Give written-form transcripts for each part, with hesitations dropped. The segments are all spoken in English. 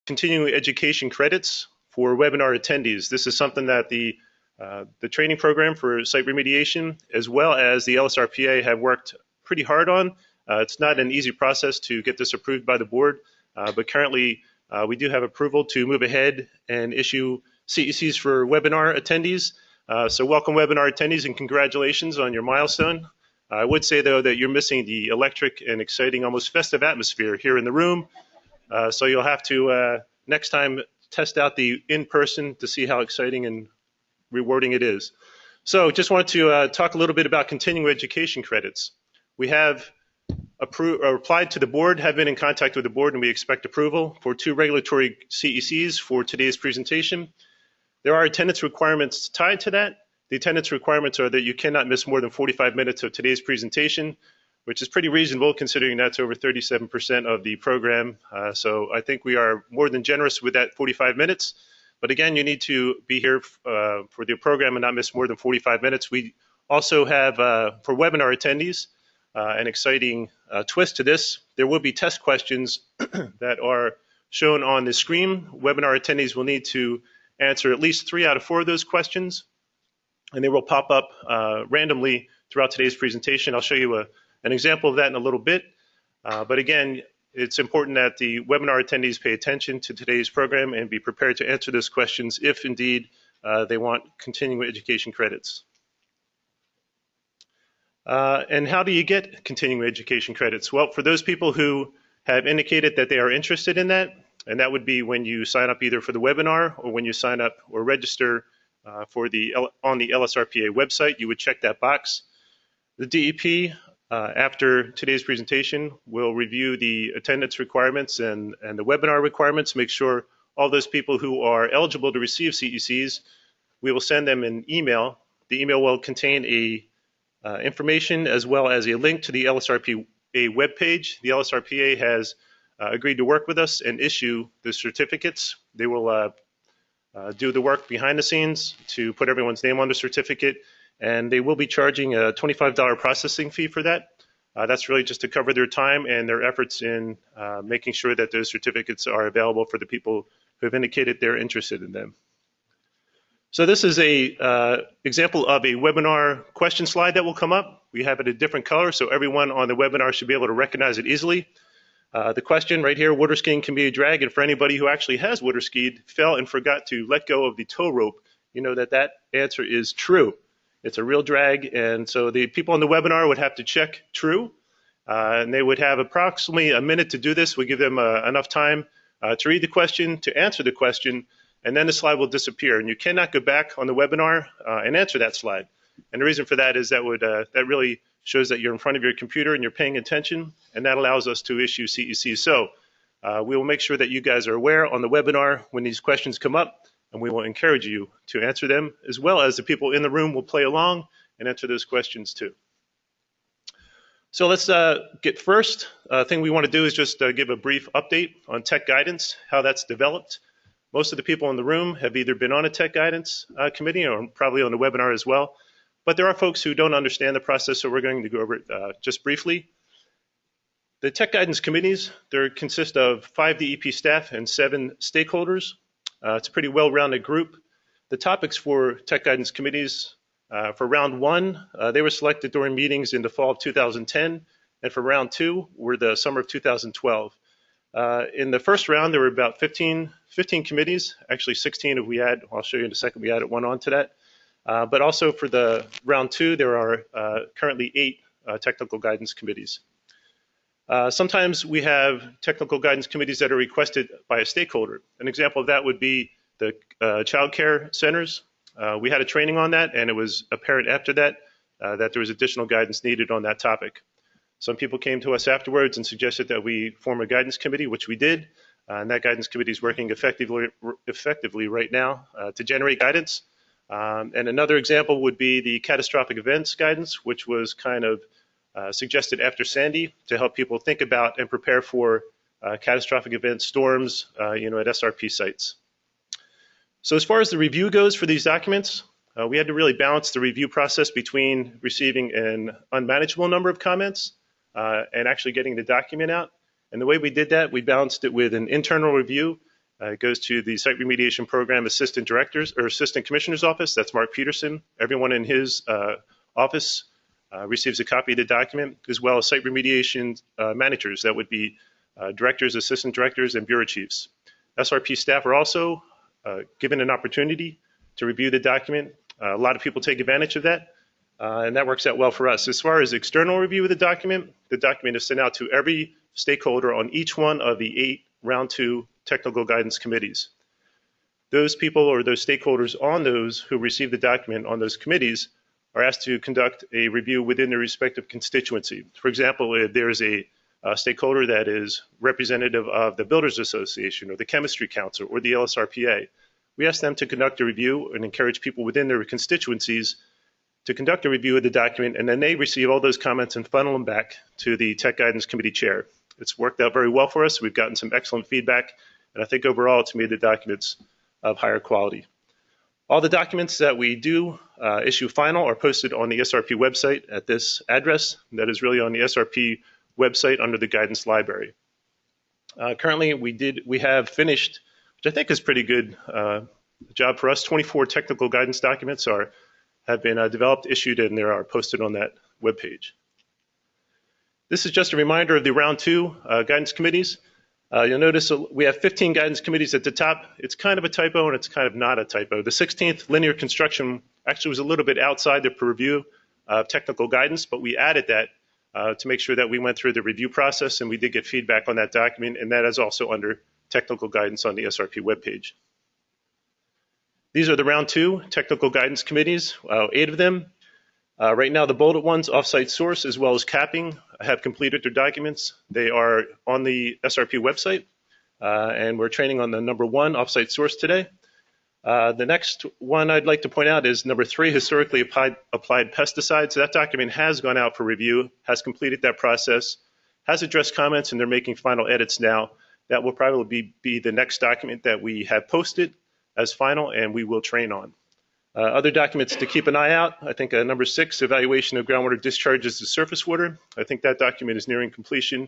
continuing education credits for webinar attendees. This is something that the training program for site remediation as well as the LSRPA have worked pretty hard on. It's not an easy process to get this approved by the board, but currently we do have approval to move ahead and issue CECs for webinar attendees. So welcome webinar attendees and congratulations on your milestone. I would say though that you're missing the electric and exciting, almost festive atmosphere here in the room. So you'll have to next time test out the in-person to see how exciting and rewarding it is. So just wanted to talk a little bit about continuing education credits. We have applied to the board, have been in contact with the board, and we expect approval for 2 regulatory CECs for today's presentation. There are attendance requirements tied to that. The attendance requirements are that you cannot miss more than 45 minutes of today's presentation, which is pretty reasonable considering that's over 37% of the program. So I think we are more than generous with that 45 minutes. But again, you need to be here for the program and not miss more than 45 minutes. We also have, for webinar attendees, an exciting twist to this. There will be test questions that are shown on the screen. Webinar attendees will need to answer at least 3 out of 4 of those questions, and they will pop up randomly throughout today's presentation. I'll show you an example of that in a little bit. But again, it's important that the webinar attendees pay attention to today's program and be prepared to answer those questions if indeed they want continuing education credits. And how do you get continuing education credits? Well, for those people who have indicated that they are interested in that, and that would be when you sign up either for the webinar or when you sign up or register on the LSRPA website, you would check that box. The DEP, after today's presentation, will review the attendance requirements and the webinar requirements, make sure all those people who are eligible to receive CECs, we will send them an email. The email will contain information as well as a link to the LSRPA webpage. The LSRPA has agreed to work with us and issue the certificates. They will do the work behind the scenes to put everyone's name on the certificate, and they will be charging a $25 processing fee for that. That's really just to cover their time and their efforts in making sure that those certificates are available for the people who have indicated they're interested in them. So this is a example of a webinar question slide that will come up. We have it a different color, so everyone on the webinar should be able to recognize it easily. The question right here, water skiing can be a drag, and for anybody who actually has water skied, fell and forgot to let go of the tow rope, you know that that answer is true. It's a real drag, and so the people on the webinar would have to check true, and they would have approximately a minute to do this. We give them enough time to read the question, to answer the question, and then the slide will disappear, and you cannot go back on the webinar and answer that slide. And the reason for that is that really shows that you're in front of your computer and you're paying attention, and that allows us to issue CECs. So we will make sure that you guys are aware on the webinar when these questions come up, and we will encourage you to answer them, as well as the people in the room will play along and answer those questions too. So let's get first. Thing we want to do is just give a brief update on tech guidance, how that's developed. Most of the people in the room have either been on a tech guidance committee or probably on the webinar as well. But there are folks who don't understand the process, so we're going to go over it just briefly. The tech guidance committees, they consist of 5 DEP staff and 7 stakeholders. It's a pretty well-rounded group. The topics for tech guidance committees, for round 1, they were selected during meetings in the fall of 2010, and for round 2 were the summer of 2012. In the first round, there were about 15 committees, actually 16 if we add, I'll show you in a second, we added 1 on to that. But also for the round 2, there are currently 8 technical guidance committees. Sometimes we have technical guidance committees that are requested by a stakeholder. An example of that would be the child care centers. We had a training on that, and it was apparent after that that there was additional guidance needed on that topic. Some people came to us afterwards and suggested that we form a guidance committee, which we did. And that guidance committee is working effectively right now to generate guidance. And another example would be the catastrophic events guidance, which was kind of suggested after Sandy to help people think about and prepare for catastrophic events, storms, at SRP sites. So as far as the review goes for these documents, we had to really balance the review process between receiving an unmanageable number of comments and actually getting the document out. And the way we did that, we balanced it with an internal review It goes to the Site Remediation Program Assistant Directors or Assistant Commissioner's Office. That's Mark Peterson. Everyone in his office receives a copy of the document, as well as site remediation managers. That would be directors, assistant directors, and bureau chiefs. SRP staff are also given an opportunity to review the document. A lot of people take advantage of that, and that works out well for us. As far as external review of the document is sent out to every stakeholder on each one of the 8 round 2 technical guidance committees. Those people or those stakeholders on those who receive the document on those committees are asked to conduct a review within their respective constituency. For example, if there's a stakeholder that is representative of the Builders Association or the Chemistry Council or the LSRPA, we ask them to conduct a review and encourage people within their constituencies to conduct a review of the document, and then they receive all those comments and funnel them back to the Tech Guidance Committee chair. It's worked out very well for us. We've gotten some excellent feedback, and I think overall it's made the documents of higher quality. All the documents that we do issue final are posted on the SRP website at this address. That is really on the SRP website under the guidance library. Currently, we have finished, which I think is pretty good job for us. 24 technical guidance documents have been developed, issued, and they are posted on that webpage. This is just a reminder of the round 2 guidance committees. You'll notice we have 15 guidance committees at the top. It's kind of a typo and it's kind of not a typo. The 16th linear construction actually was a little bit outside the purview of technical guidance, but we added that to make sure that we went through the review process, and we did get feedback on that document, and that is also under technical guidance on the SRP webpage. These are the round 2 technical guidance committees, 8 of them. Right now, the bolded ones, offsite source as well as capping, have completed their documents. They are on the SRP website, and we're training on the number 1, offsite source today. The next one I'd like to point out is number 3, historically applied pesticides. That document has gone out for review, has completed that process, has addressed comments, and they're making final edits now. That will probably be the next document that we have posted as final, and we will train on. Other documents to keep an eye out, I think number 6, evaluation of groundwater discharges to surface water. I think that document is nearing completion,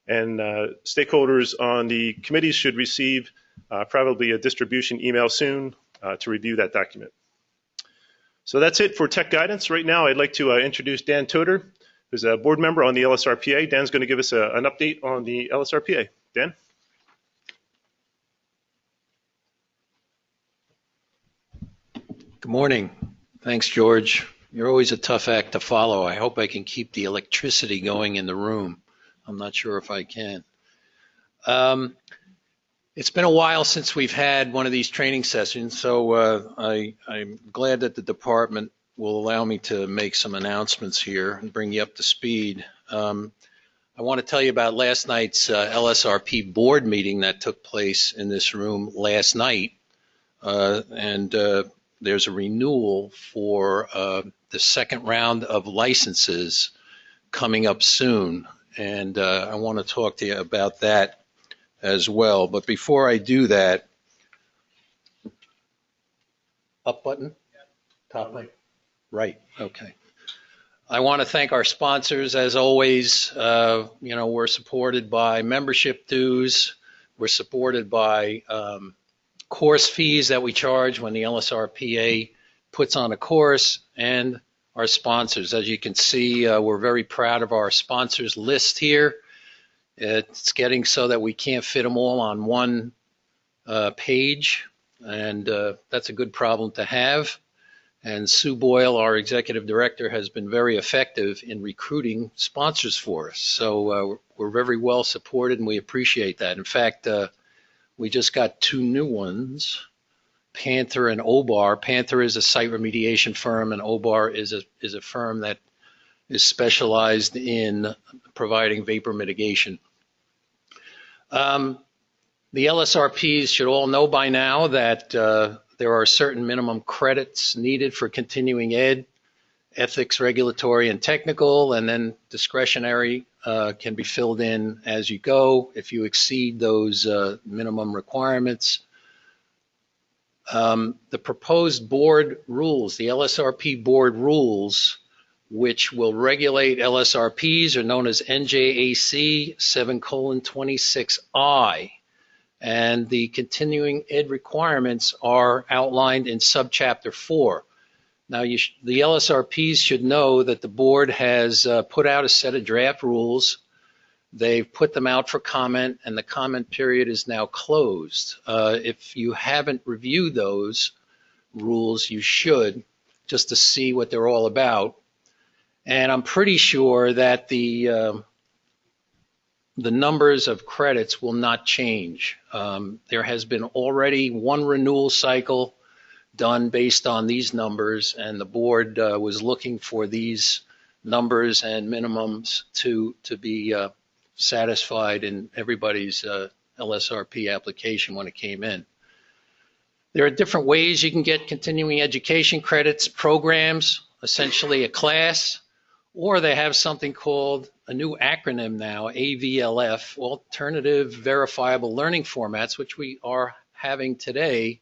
and stakeholders on the committees should receive probably a distribution email soon to review that document. So that's it for tech guidance. Right now I'd like to introduce Dan Toder, who's a board member on the LSRPA. Dan's going to give us an update on the LSRPA. Dan? Good morning. Thanks, George. You're always a tough act to follow. I hope I can keep the electricity going in the room. I'm not sure if I can. It's been a while since we've had one of these training sessions, so I'm glad that the department will allow me to make some announcements here and bring you up to speed. I want to tell you about last night's LSRP board meeting that took place in this room last night, and there's a renewal for the second round of licenses coming up soon, and I want to talk to you about that as well. But before I do that, up button? Top button? Right, okay. I want to thank our sponsors as always. We're supported by membership dues. We're supported by course fees that we charge when the LSRPA puts on a course, and our sponsors. As you can see, we're very proud of our sponsors list here. It's getting so that we can't fit them all on one page, and that's a good problem to have. And Sue Boyle, our executive director, has been very effective in recruiting sponsors for us. So we're very well supported, and we appreciate that. In fact, we just got 2 new ones, Panther and Obar. Panther is a site remediation firm, and Obar is a firm that is specialized in providing vapor mitigation. The LSRPs should all know by now that there are certain minimum credits needed for continuing ed, ethics, regulatory, and technical, and then discretionary can be filled in as you go if you exceed those minimum requirements. The proposed board rules, the LSRP board rules, which will regulate LSRPs, are known as NJAC 7:26I. And the continuing ed requirements are outlined in subchapter 4. Now, the LSRPs should know that the board has put out a set of draft rules. They've put them out for comment, and the comment period is now closed. If you haven't reviewed those rules, you should, just to see what they're all about. And I'm pretty sure that the numbers of credits will not change. There has been already one renewal cycle done based on these numbers, and the board was looking for these numbers and minimums to be satisfied in everybody's LSRP application when it came in. There are different ways you can get continuing education credits, programs, essentially a class, or they have something called a new acronym now, AVLF, Alternative Verifiable Learning Formats, which we are having today.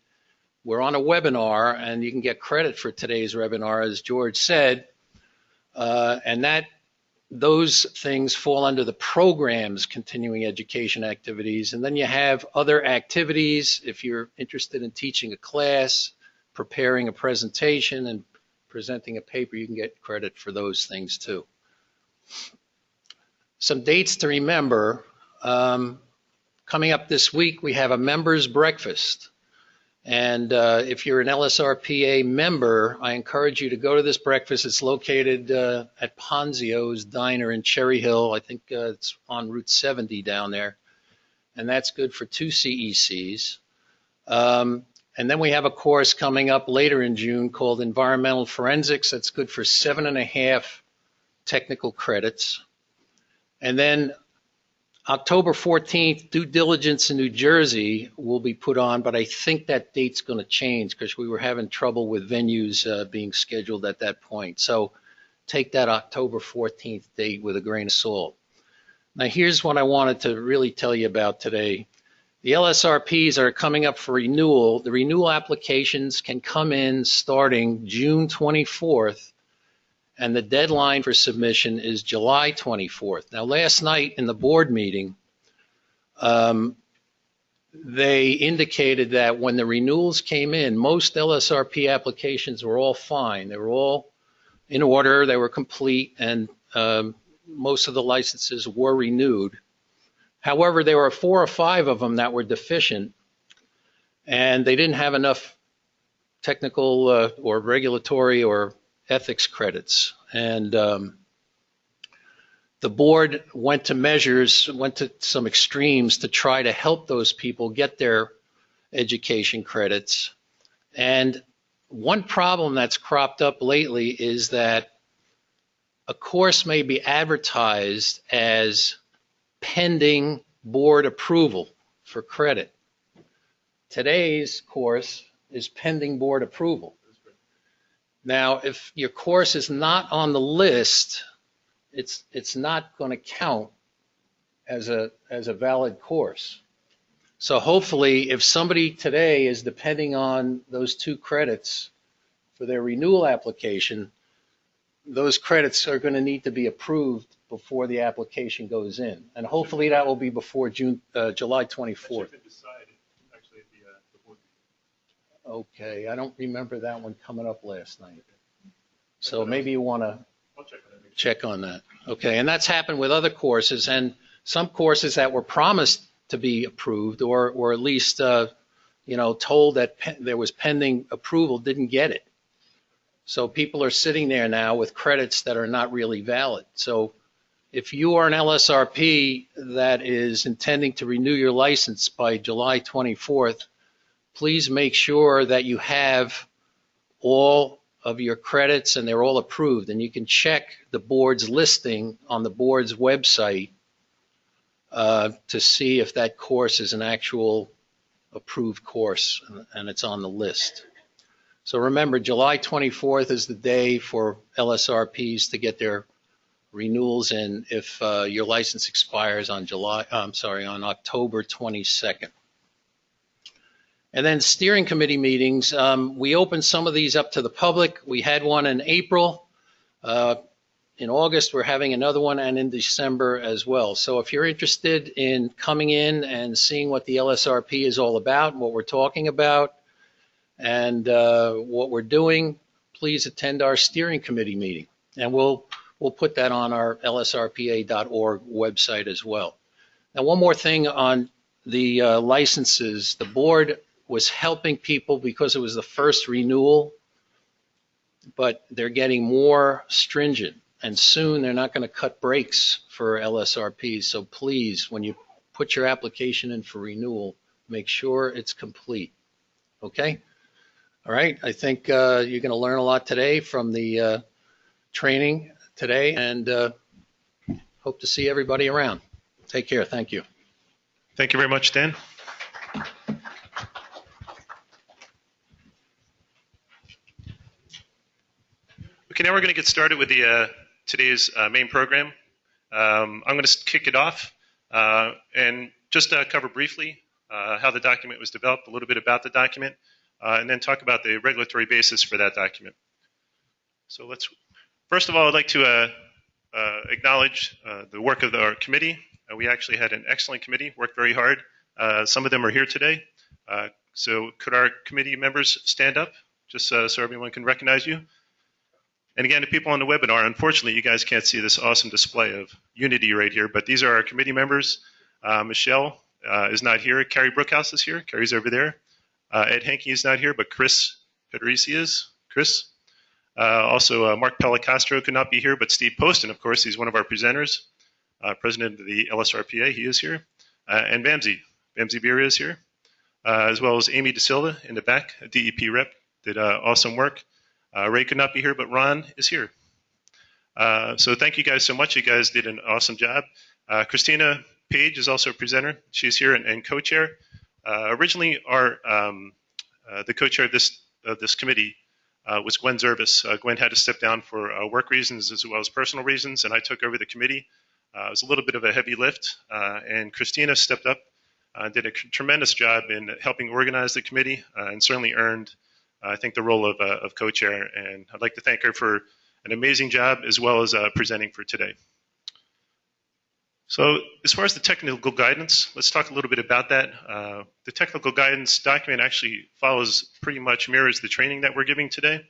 We're on a webinar, and you can get credit for today's webinar, as George said, and those things fall under the program's continuing education activities. And then you have other activities. If you're interested in teaching a class, preparing a presentation, and presenting a paper, you can get credit for those things too. Some dates to remember. Coming up this week, we have a members breakfast. And if you're an LSRPA member, I encourage you to go to this breakfast. It's located at Ponzio's Diner in Cherry Hill. I think it's on Route 70 down there. And that's good for 2 CECs. And then we have a course coming up later in June called Environmental Forensics. That's good for 7.5 technical credits. And then October 14th, due diligence in New Jersey will be put on, but I think that date's going to change because we were having trouble with venues being scheduled at that point. So take that October 14th date with a grain of salt. Now here's what I wanted to really tell you about today. The LSRPs are coming up for renewal. The renewal applications can come in starting June 24th, and the deadline for submission is July 24th. Now, last night in the board meeting, they indicated that when the renewals came in, most LSRP applications were all fine. They were all in order, they were complete, and most of the licenses were renewed. However, there were 4 or 5 of them that were deficient, and they didn't have enough technical or regulatory or ethics credits. And the board went to some extremes to try to help those people get their education credits. And one problem that's cropped up lately is that a course may be advertised as pending board approval for credit. Today's course is pending board approval. Now, if your course is not on the list, it's not going to count as a valid course. So hopefully, if somebody today is depending on those 2 credits for their renewal application, those credits are going to need to be approved before the application goes in. And hopefully that will be before July 24th. Okay, I don't remember that one coming up last night. So maybe you want to check on that. Okay, and that's happened with other courses, and some courses that were promised to be approved or at least told that there was pending approval didn't get it. So people are sitting there now with credits that are not really valid. So if you are an LSRP that is intending to renew your license by July 24th, please make sure that you have all of your credits and they're all approved. And you can check the board's listing on the board's website to see if that course is an actual approved course and it's on the list. So remember, July 24th is the day for LSRPs to get their renewals in if your license expires on October 22nd. And then steering committee meetings, we opened some of these up to the public. We had one in April. in August, we're having another one, and in December as well. So if you're interested in coming in and seeing what the LSRP is all about, what we're talking about, and what we're doing, please attend our steering committee meeting. And we'll put that on our lsrpa.org website as well. Now, one more thing on the licenses. The board was helping people because it was the first renewal, but they're getting more stringent. And soon they're not going to cut brakes for LSRPs. So please, when you put your application in for renewal, make sure it's complete. Okay? All right. I think you're going to learn a lot today from the training today, and hope to see everybody around. Take care. Thank you. Thank you very much, Dan. Okay, now we're going to get started with the today's main program. I'm going to kick it off and just cover briefly how the document was developed, a little bit about the document, and then talk about the regulatory basis for that document. So first of all, I'd like to acknowledge the work of our committee. We actually had an excellent committee, worked very hard. Some of them are here today. So could our committee members stand up just so everyone can recognize you? And again, to people on the webinar, unfortunately, you guys can't see this awesome display of unity right here, but these are our committee members. Michelle is not here. Carrie Brookhouse is here. Carrie's over there. Ed Henke is not here, but Chris Federici is. Chris. Also, Mark Pellicastro could not be here, but Steve Poston, of course, he's one of our presenters, president of the LSRPA, he is here. And Vamsi Beria is here, as well as Amy DeSilva in the back, a DEP rep, did awesome work. Ray could not be here, but Ron is here. So thank you guys so much. You guys did an awesome job. Christina Page is also a presenter. She's here and co-chair. Originally, the co-chair of this committee was Gwen Zervis. Gwen had to step down for work reasons as well as personal reasons, and I took over the committee. It was a little bit of a heavy lift, and Christina stepped up, did a tremendous job in helping organize the committee, and certainly earned, I think, the role of co-chair. And I'd like to thank her for an amazing job as well as presenting for today. So as far as the technical guidance, let's talk a little bit about that. The technical guidance document actually pretty much mirrors the training that we're giving today.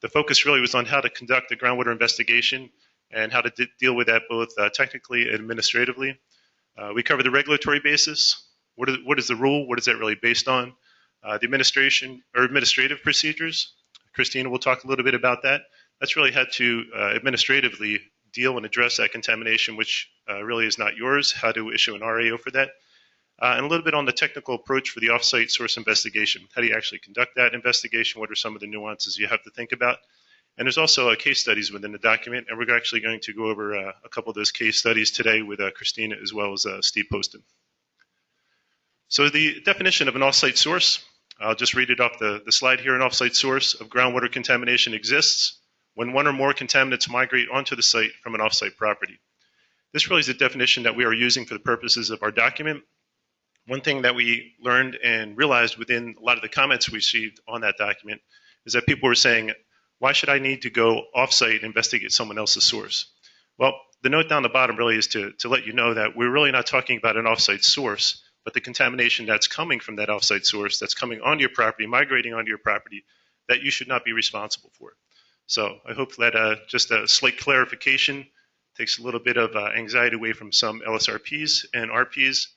The focus really was on how to conduct a groundwater investigation and how to deal with that both technically and administratively. We cover the regulatory basis. What is the rule? What is that really based on? The administrative procedures. Christina will talk a little bit about that. That's really had to administratively deal and address that contamination, which really is not yours, how to issue an RAO for that. And a little bit on the technical approach for the off-site source investigation. How do you actually conduct that investigation? What are some of the nuances you have to think about? And there's also case studies within the document, and we're actually going to go over a couple of those case studies today with Christina as well as Steve Poston. So the definition of an off-site source, I'll just read it off the slide here. An off-site source of groundwater contamination exists when one or more contaminants migrate onto the site from an off-site property. This really is the definition that we are using for the purposes of our document. One thing that we learned and realized within a lot of the comments we received on that document is that people were saying, why should I need to go off-site and investigate someone else's source? Well, the note down the bottom really is to let you know that we're really not talking about an off-site source, but the contamination that's coming from that off-site source, that's coming onto your property, migrating onto your property, that you should not be responsible for. So I hope that just a slight clarification takes a little bit of anxiety away from some LSRPs and RPs.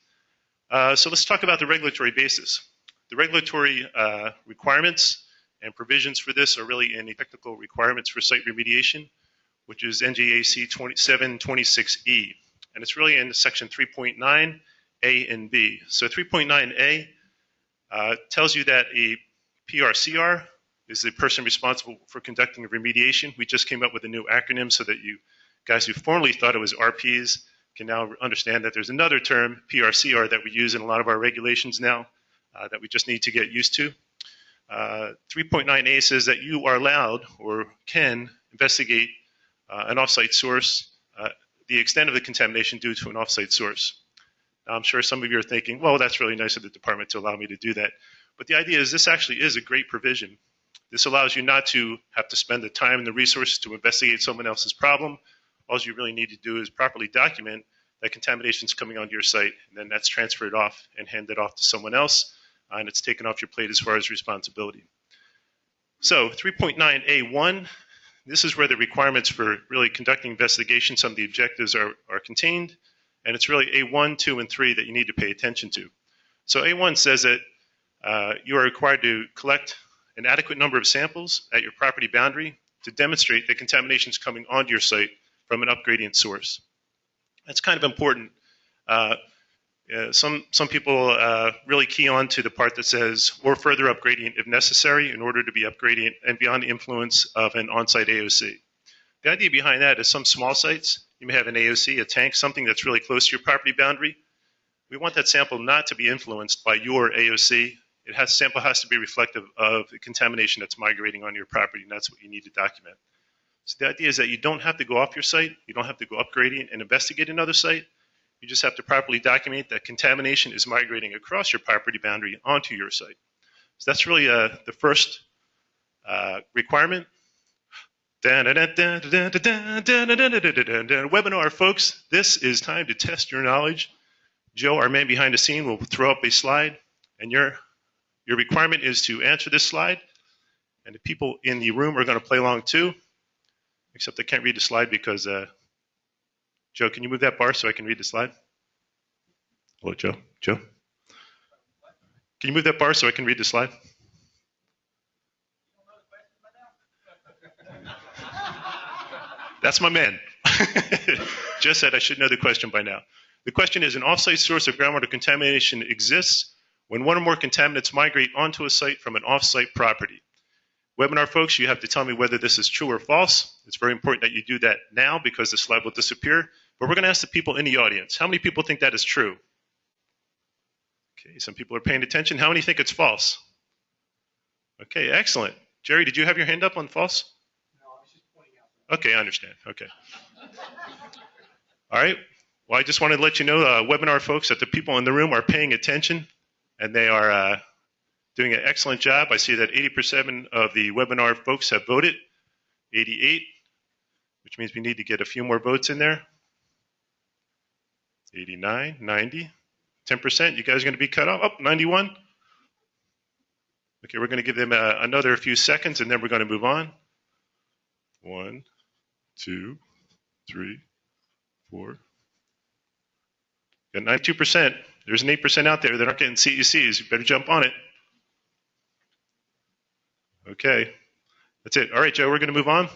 So let's talk about the regulatory basis. The regulatory requirements and provisions for this are really in the technical requirements for site remediation, which is NJAC 726E. And it's really in section 3.9, A and B. So 3.9A tells you that a PRCR is the person responsible for conducting a remediation. We just came up with a new acronym so that you guys who formerly thought it was RPs can now understand that there's another term, PRCR, that we use in a lot of our regulations now that we just need to get used to. 3.9A says that you are allowed or can investigate an off-site source, the extent of the contamination due to an off-site source. Now, I'm sure some of you are thinking, well, that's really nice of the department to allow me to do that. But the idea is this actually is a great provision. This allows you not to have to spend the time and the resources to investigate someone else's problem all you really need to do is properly document that contamination is coming onto your site, and then that's transferred off and handed off to someone else, and it's taken off your plate as far as responsibility. So 3.9A1, this is where the requirements for really conducting investigation, some of the objectives are contained, and it's really A1, 2, and 3 that you need to pay attention to. So A1 says that you are required to collect an adequate number of samples at your property boundary to demonstrate that contamination is coming onto your site from an upgradient source. That's kind of important. Some people really key on to the part that says, or further upgradient if necessary in order to be upgradient and beyond the influence of an on-site AOC. The idea behind that is some small sites, you may have an AOC, a tank, something that's really close to your property boundary. We want that sample not to be influenced by your AOC. Sample has to be reflective of the contamination that's migrating on your property, and that's what you need to document. So the idea is that you don't have to go off your site, you don't have to go upgrading and investigate another site. You just have to properly document that contamination is migrating across your property boundary onto your site. So that's really the first requirement. Webinar, folks. This is time to test your knowledge. Joe, our man behind the scene, will throw up a slide, and your requirement is to answer this slide, and the people in the room are going to play along too, except I can't read the slide because, Joe, can you move that bar so I can read the slide? Hello, Joe. Joe? Can you move that bar so I can read the slide? That's my man. Just said I should know the question by now. The question is, an off-site source of groundwater contamination exists when one or more contaminants migrate onto a site from an off-site property. Webinar folks, you have to tell me whether this is true or false. It's very important that you do that now because the slide will disappear. But we're going to ask the people in the audience. How many people think that is true? Okay, some people are paying attention. How many think it's false? Okay, excellent. Jerry, did you have your hand up on false? No, I was just pointing out. Okay, I understand. Okay. All right. Well, I just wanted to let you know, webinar folks, that the people in the room are paying attention, and they are doing an excellent job. I see that 80% of the webinar folks have voted, 88, which means we need to get a few more votes in there. 89, 90, 10%. You guys are going to be cut off. Oh, 91. Okay, we're going to give them another few seconds, and then we're going to move on. 1, 2, 3, 4. Got 92%. There's an 8% out there that aren't getting CECs. You better jump on it. Okay, that's it. All right, Joe, we're going to move on.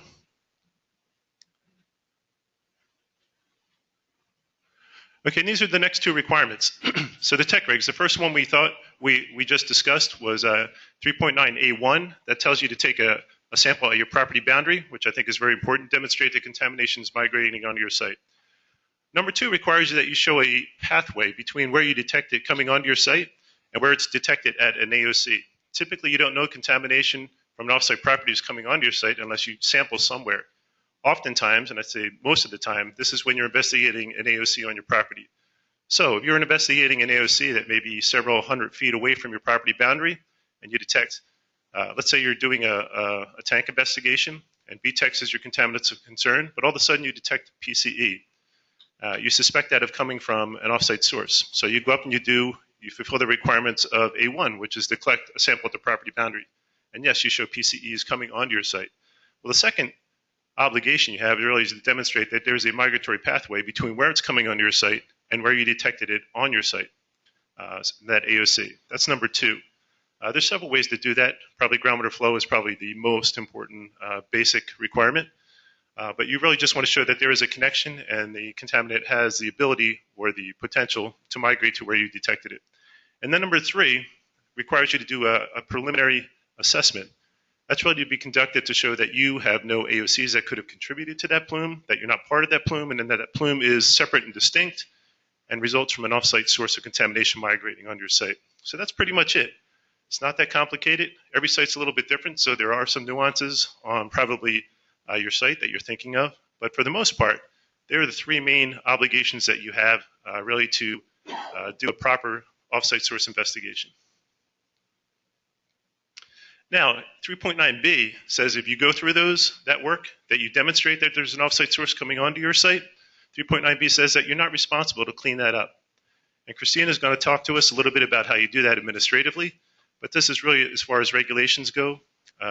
Okay, and these are the next two requirements. So the tech regs, the first one we thought we just discussed was 3.9A1. That tells you to take a sample at your property boundary, which I think is very important, demonstrate that contamination is migrating onto your site. Number 2 requires you that you show a pathway between where you detect it coming onto your site and where it's detected at an AOC. Typically, you don't know contamination from an offsite property is coming onto your site unless you sample somewhere. Oftentimes, and I'd say most of the time, this is when you're investigating an AOC on your property. So if you're investigating an AOC that may be several hundred feet away from your property boundary and you detect, let's say you're doing a tank investigation and BTEX is your contaminants of concern, but all of a sudden you detect PCE. You suspect that of coming from an offsite source. So you go up and you fulfill the requirements of A1, which is to collect a sample at the property boundary. And yes, you show PCEs coming onto your site. Well, the second obligation you have really is to demonstrate that there's a migratory pathway between where it's coming onto your site and where you detected it on your site, that AOC. That's number 2. There's several ways to do that. Probably groundwater flow is probably the most important basic requirement. But you really just want to show that there is a connection and the contaminant has the ability or the potential to migrate to where you detected it. And then number 3 requires you to do a preliminary assessment. That's really to be conducted to show that you have no AOCs that could have contributed to that plume, that you're not part of that plume, and then that plume is separate and distinct and results from an off-site source of contamination migrating on your site. So that's pretty much it. It's not that complicated. Every site's a little bit different, so there are some nuances on probably your site that you're thinking of. But for the most part, there are the 3 main obligations that you have really to do a proper off-site source investigation. Now, 3.9b says if you go through that work, that you demonstrate that there's an offsite source coming onto your site, 3.9b says that you're not responsible to clean that up. And Christina is going to talk to us a little bit about how you do that administratively, but this is really, as far as regulations go,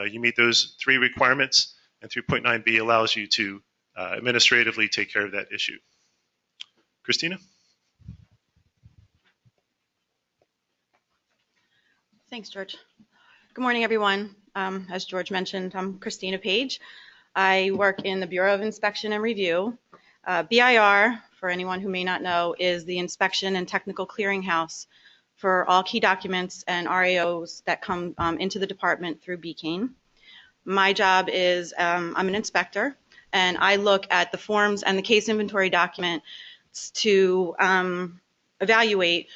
you meet those 3 requirements, and 3.9b allows you to administratively take care of that issue. Christina? Thanks, George. Good morning, everyone. As George mentioned, I'm Christina Page. I work in the Bureau of Inspection and Review. BIR, for anyone who may not know, is the inspection and technical clearinghouse for all key documents and RAOs that come into the department through BCANE. My job is I'm an inspector, and I look at the forms and the case inventory documents to evaluate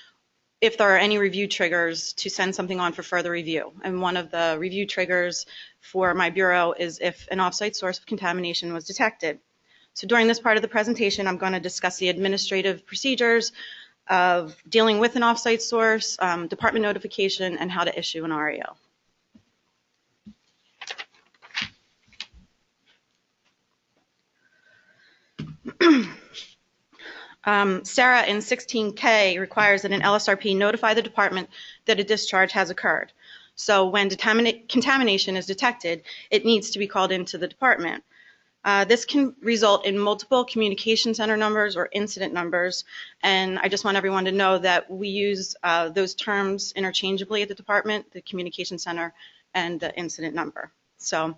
if there are any review triggers to send something on for further review. And one of the review triggers for my bureau is if an offsite source of contamination was detected. So during this part of the presentation, I'm going to discuss the administrative procedures of dealing with an offsite source, department notification, and how to issue an RAO. SARA in 16K requires that an LSRP notify the department that a discharge has occurred. So when contamination is detected, it needs to be called into the department. This can result in multiple communication center numbers or incident numbers, and I just want everyone to know that we use those terms interchangeably at the department, the communication center and the incident number. So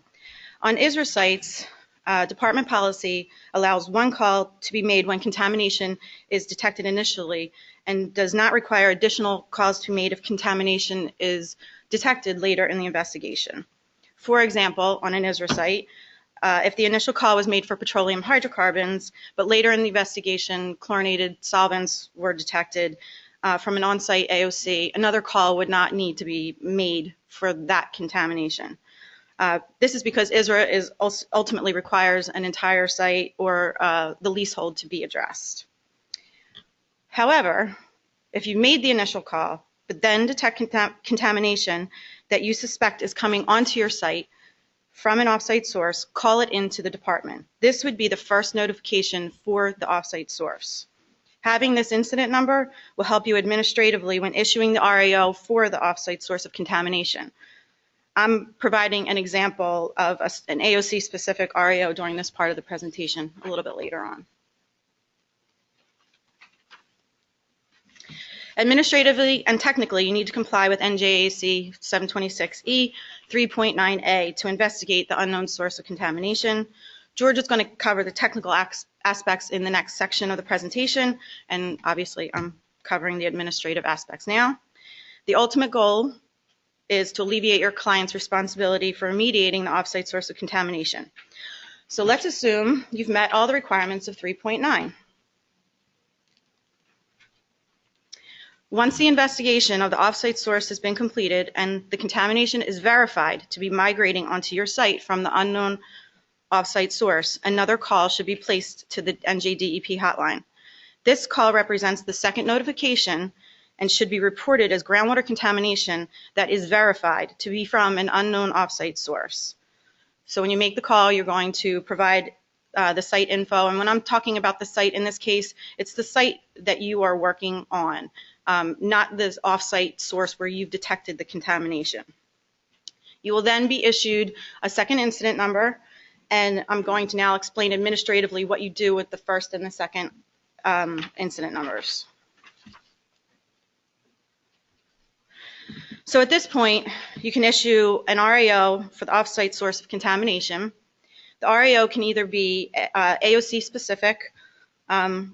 on ISRA sites, department policy allows 1 call to be made when contamination is detected initially and does not require additional calls to be made if contamination is detected later in the investigation. For example, on an ISRA site, if the initial call was made for petroleum hydrocarbons, but later in the investigation chlorinated solvents were detected from an on-site AOC, another call would not need to be made for that contamination. This is because ISRA ultimately requires an entire site or the leasehold to be addressed. However, if you made the initial call, but then detect contamination that you suspect is coming onto your site from an offsite source, call it into the department. This would be the first notification for the offsite source. Having this incident number will help you administratively when issuing the RAO for the offsite source of contamination. I'm providing an example of an AOC-specific RAO during this part of the presentation a little bit later on. Administratively and technically, you need to comply with NJDEP 726E 3.9A to investigate the unknown source of contamination. George is going to cover the technical aspects in the next section of the presentation, and obviously I'm covering the administrative aspects now. The ultimate goal is to alleviate your client's responsibility for remediating the offsite source of contamination. So let's assume you've met all the requirements of 3.9. Once the investigation of the offsite source has been completed and the contamination is verified to be migrating onto your site from the unknown offsite source, another call should be placed to the NJDEP hotline. This call represents the second notification and should be reported as groundwater contamination that is verified to be from an unknown offsite source. So when you make the call, you're going to provide the site info. And when I'm talking about the site in this case, it's the site that you are working on, not this offsite source where you've detected the contamination. You will then be issued a second incident number, and I'm going to now explain administratively what you do with the first and the second incident numbers. So at this point, you can issue an RAO for the offsite source of contamination. The RAO can either be AOC specific,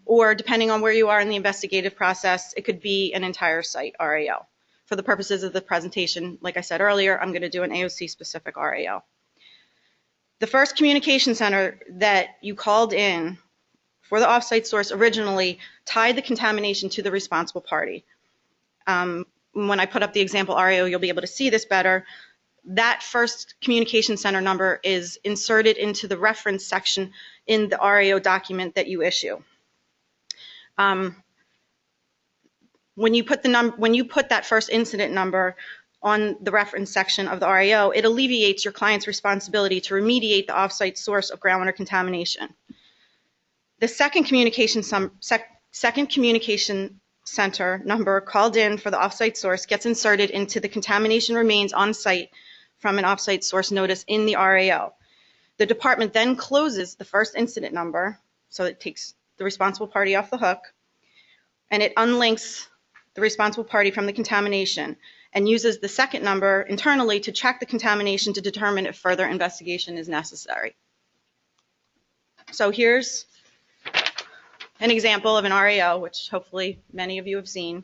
or depending on where you are in the investigative process, it could be an entire site RAO. For the purposes of the presentation, like I said earlier, I'm going to do an AOC specific RAO. The first communication center that you called in for the offsite source originally tied the contamination to the responsible party. When I put up the example RAO, you'll be able to see this better. That first communication center number is inserted into the reference section in the RAO document that you issue. When you put that first incident number on the reference section of the RAO, it alleviates your client's responsibility to remediate the offsite source of groundwater contamination. The second communication center number called in for the offsite source gets inserted into the contamination remains on site from an offsite source notice in the RAO. The department then closes the first incident number, so it takes the responsible party off the hook, and it unlinks the responsible party from the contamination and uses the second number internally to check the contamination to determine if further investigation is necessary. So here's an example of an RAO, which hopefully many of you have seen.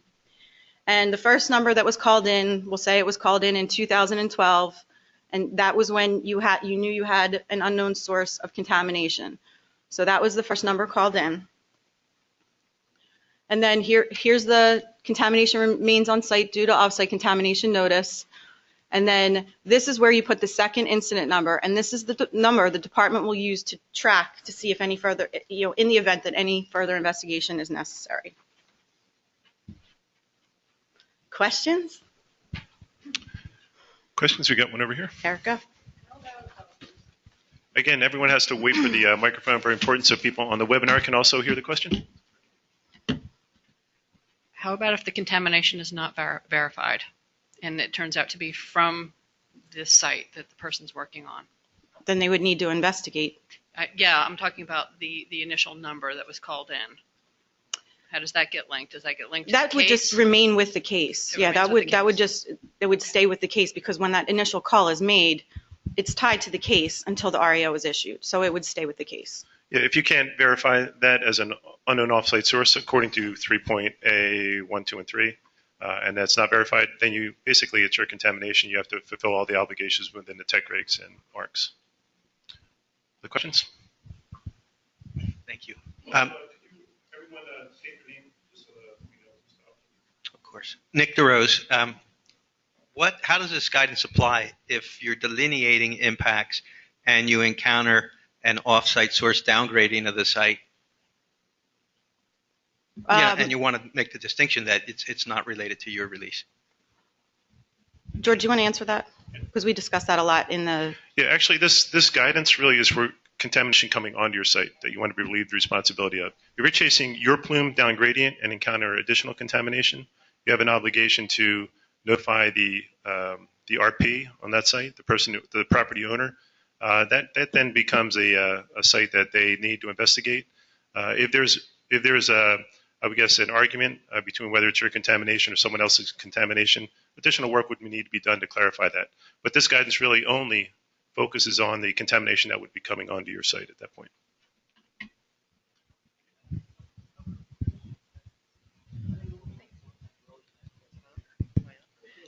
And the first number that was called in, we'll say it was called in 2012, and that was when you knew you had an unknown source of contamination. So that was the first number called in. And then here's the contamination remains on site due to offsite contamination notice. And then this is where you put the second incident number, and this is the number the department will use to track to see if any further, in the event that any further investigation is necessary. Questions? Questions? We got one over here. Erica? Again, everyone has to wait for the microphone. Very important, so people on the webinar can also hear the question. How about if the contamination is not verified and it turns out to be from this site that the person's working on? Then they would need to investigate. Yeah, I'm talking about the initial number that was called in. How does that get linked? Does that get linked to the case? That would just remain with the case. Yeah, it would stay with the case, because when that initial call is made, it's tied to the case until the RAO is issued. So it would stay with the case. Yeah, if you can't verify that as an unknown offsite source according to 3.A, 1, 2, and 3, and that's not verified, then basically it's your contamination. You have to fulfill all the obligations within the tech regs and marks. The questions? Thank you. Of course. Nick DeRose, how does this guidance apply if you're delineating impacts and you encounter an off-site source downgrading of the site? And you want to make the distinction that it's not related to your release. George, do you want to answer that? Because we discussed that a lot in the... Yeah, actually, this guidance really is for contamination coming onto your site that you want to be relieved the responsibility of. If you're chasing your plume down gradient and encounter additional contamination, you have an obligation to notify the RP on that site, the property owner. That then becomes a site that they need to investigate. If there's I would guess an argument between whether it's your contamination or someone else's contamination, additional work would need to be done to clarify that. But this guidance really only focuses on the contamination that would be coming onto your site at that point.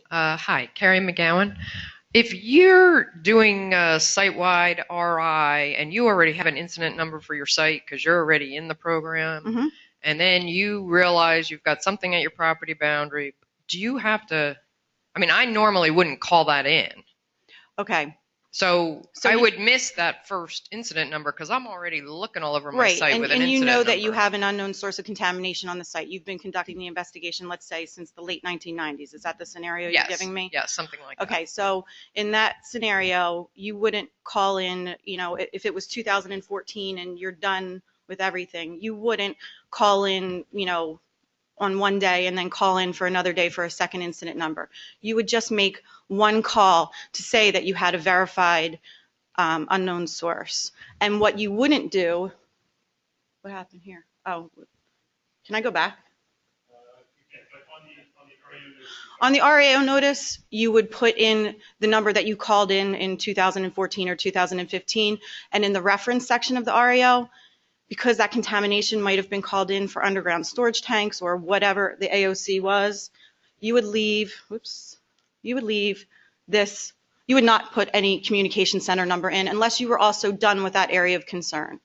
Hi, Carrie McGowan. If you're doing a site-wide RI and you already have an incident number for your site because you're already in the program, Mm-hmm. and then you realize you've got something at your property boundary, do you have to, I normally wouldn't call that in. Okay. So I would miss that first incident number because I'm already looking all over my site with an incident number. And you know that you have an unknown source of contamination on the site. You've been conducting the investigation, let's say, since the late 1990s. Is that the scenario you're giving me? Yes, something like that. Okay, so in that scenario, you wouldn't call in, if it was 2014 and you're done with everything, you wouldn't call in, on one day and then call in for another day for a second incident number. You would just make one call to say that you had a verified unknown source. And what you wouldn't do, what happened here? Oh, can I go back? On the RAO notice, you would put in the number that you called in 2014 or 2015, and in the reference section of the RAO, because that contamination might have been called in for underground storage tanks or whatever the AOC was, you would leave this, you would not put any communication center number in unless you were also done with that area of concern.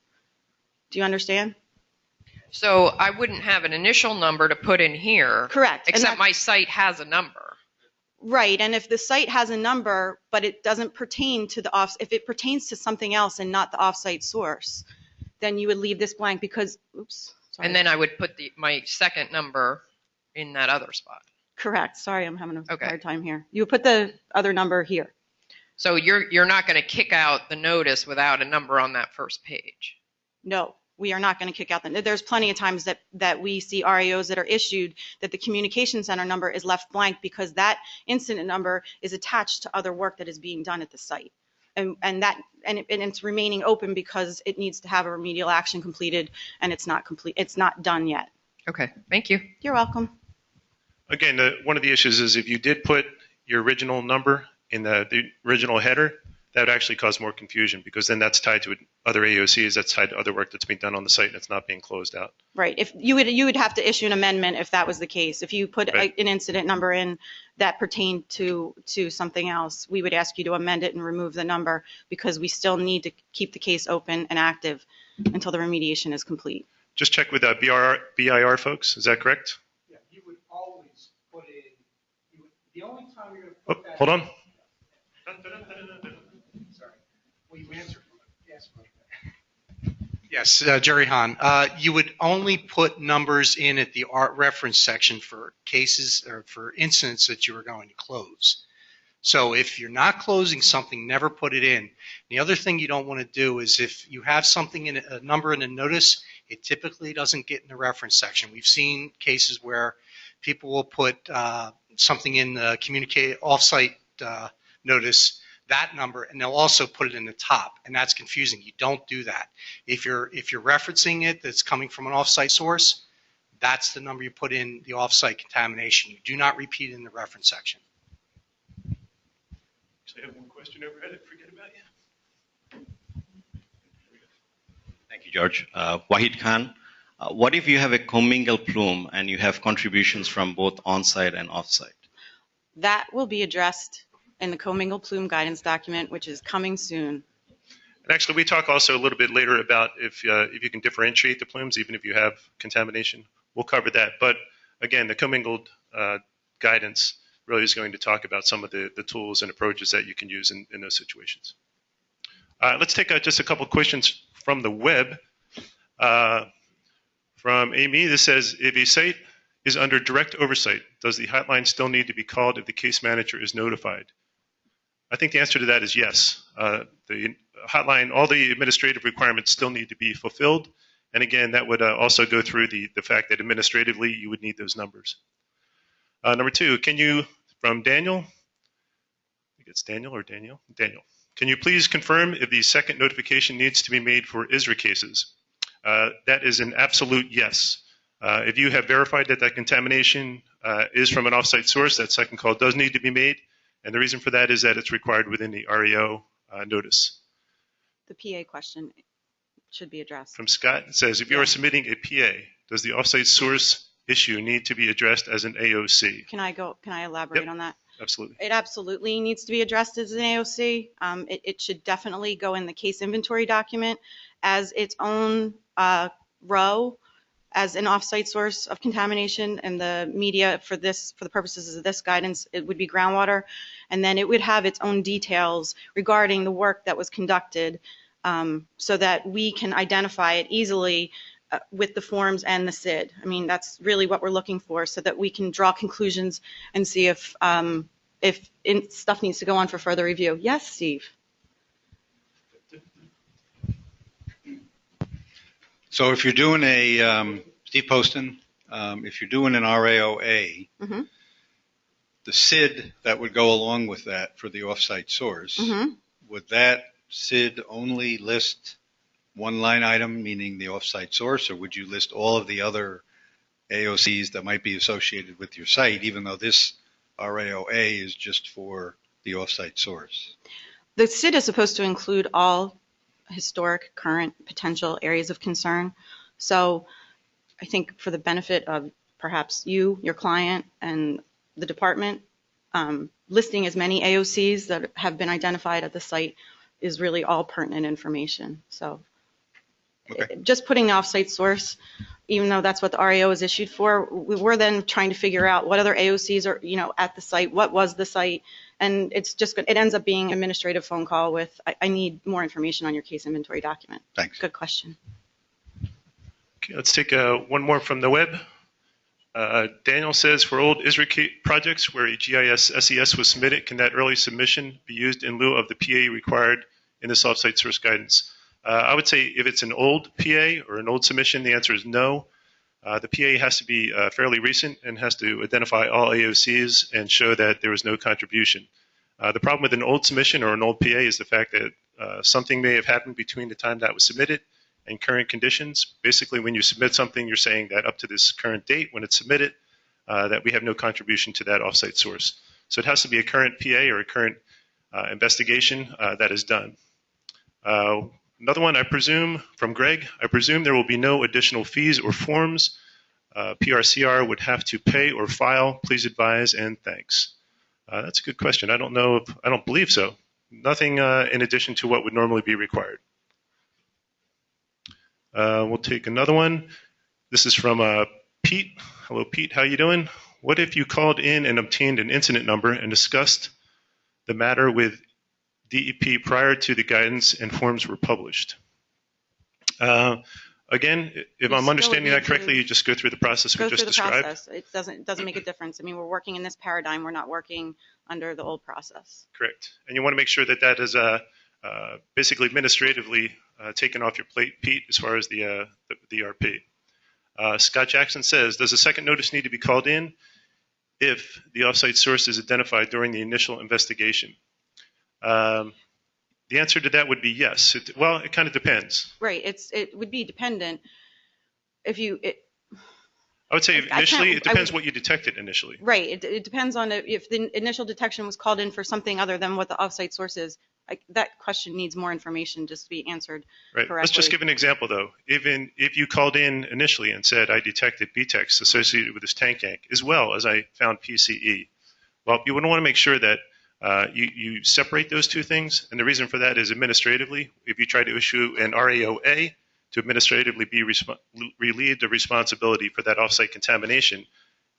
Do you understand? So I wouldn't have an initial number to put in here. Correct. Except my site has a number. Right, and if the site has a number, but it doesn't pertain to if it pertains to something else and not the offsite source, then you would leave this blank because, sorry. And then I would put my second number in that other spot. Correct. Sorry, I'm having a Okay. hard time here. You put the other number here. So you're not going to kick out the notice without a number on that first page. No, we are not going to kick out there's plenty of times that we see RAOs that are issued that the communication center number is left blank because that incident number is attached to other work that is being done at the site. And it's remaining open because it needs to have a remedial action completed, and it's not complete. It's not done yet. Okay, thank you. You're welcome. Again, one of the issues is if you did put your original number in the original header, that would actually cause more confusion because then that's tied to other AOCs, that's tied to other work that's being done on the site and it's not being closed out. Right. If you would have to issue an amendment if that was the case. If you put Right. an incident number in that pertained to something else, we would ask you to amend it and remove the number because we still need to keep the case open and active until the remediation is complete. Just check with BIR folks, is that correct? Yeah, you would always put in, the only time you're going to Oh, put that. hold on. Sorry. Well, you answered. Yes. Yes, Jerry Hahn. You would only put numbers in at the art reference section for cases or for incidents that you are going to close. So if you're not closing something, never put it in. The other thing you don't want to do is if you have something in a number in a notice, it typically doesn't get in the reference section. We've seen cases where people will put something in the communicate offsite notice, that number, and they'll also put it in the top, and that's confusing. You don't do that. If you're referencing it that's coming from an offsite source, that's the number you put in the offsite contamination. You do not repeat it in the reference section. Actually, I have one question overhead. I forget about you. Thank you, George. Wahid Khan, what if you have a commingled plume and you have contributions from both on-site and off-site? That will be addressed in the commingled plume guidance document, which is coming soon. And actually, we talk also a little bit later about if you can differentiate the plumes, even if you have contamination. We'll cover that. But again, the commingled guidance really is going to talk about some of the tools and approaches that you can use in those situations. Let's take just a couple questions from the web. From Amy, this says, if a site is under direct oversight, does the hotline still need to be called if the case manager is notified? I think the answer to that is yes. The hotline, all the administrative requirements still need to be fulfilled. And again, that would also go through the fact that administratively you would need those numbers. Number two, can you, from Daniel, I think it's Daniel or Daniel? Daniel. Can you please confirm if the second notification needs to be made for ISRA cases? That is an absolute yes. If you have verified that contamination is from an offsite source, that second call does need to be made. And the reason for that is that it's required within the REO notice. The PA question should be addressed. From Scott, it says, if you are submitting a PA, does the offsite source issue need to be addressed as an AOC? Can I elaborate Yep. on that? Absolutely. It absolutely needs to be addressed as an AOC. It should definitely go in the case inventory document as its own row as an offsite source of contamination, and the media for the purposes of this guidance, it would be groundwater, and then it would have its own details regarding the work that was conducted, so that we can identify it easily with the forms and the SID. I mean, that's really what we're looking for, so that we can draw conclusions and see if stuff needs to go on for further review. Yes, Steve? So if you're doing Steve Poston, if you're doing an RAOA, Mm-hmm. the SID that would go along with that for the offsite source, Mm-hmm. would that SID only list one line item, meaning the offsite source, or would you list all of the other AOCs that might be associated with your site, even though this RAOA is just for the offsite source? The SID is supposed to include all historic, current, potential areas of concern. So I think for the benefit of perhaps you, your client, and the department, listing as many AOCs that have been identified at the site is really all pertinent information. So Okay. just putting the offsite source, even though that's what the REO is issued for, we're then trying to figure out what other AOCs are, at the site, what was the site, and it ends up being an administrative phone call with, I need more information on your case inventory document. Thanks. Good question. Okay, let's take one more from the web. Daniel says, for old ISRA projects where a GIS SES was submitted, can that early submission be used in lieu of the PA required in this offsite source guidance? I would say if it's an old PA or an old submission, the answer is no. The PA has to be fairly recent and has to identify all AOCs and show that there was no contribution. The problem with an old submission or an old PA is the fact that something may have happened between the time that was submitted and current conditions. Basically, when you submit something, you're saying that up to this current date when it's submitted, that we have no contribution to that offsite source. So it has to be a current PA or a current investigation that is done. Another one, I presume, from Greg, I presume there will be no additional fees or forms PRCR would have to pay or file. Please advise and thanks. That's a good question. I don't know. I don't believe so. Nothing in addition to what would normally be required. We'll take another one. This is from Pete. Hello, Pete. How you doing? What if you called in and obtained an incident number and discussed the matter with DEP prior to the guidance and forms were published? Again, if I'm understanding that correctly, you just go through the process we just described. It doesn't make a difference. I mean, we're working in this paradigm. We're not working under the old process. Correct. And you want to make sure that that is basically administratively taken off your plate, Pete, as far as the RP. Scott Jackson says, does a second notice need to be called in if the offsite source is identified during the initial investigation? The answer to that would be yes. Well, it kind of depends. Right. It would be dependent. If you, I would say initially, it depends what you detected initially. Right. It depends on if the initial detection was called in for something other than what the offsite source is. That question needs more information just to be answered correctly. Let's just give an example, though. Even if you called in initially and said, I detected BTEX associated with this tank yank, as well as I found PCE, well, you would want to make sure that you separate those two things. And the reason for that is administratively, if you try to issue an RAOA to administratively be relieved of responsibility for that offsite contamination,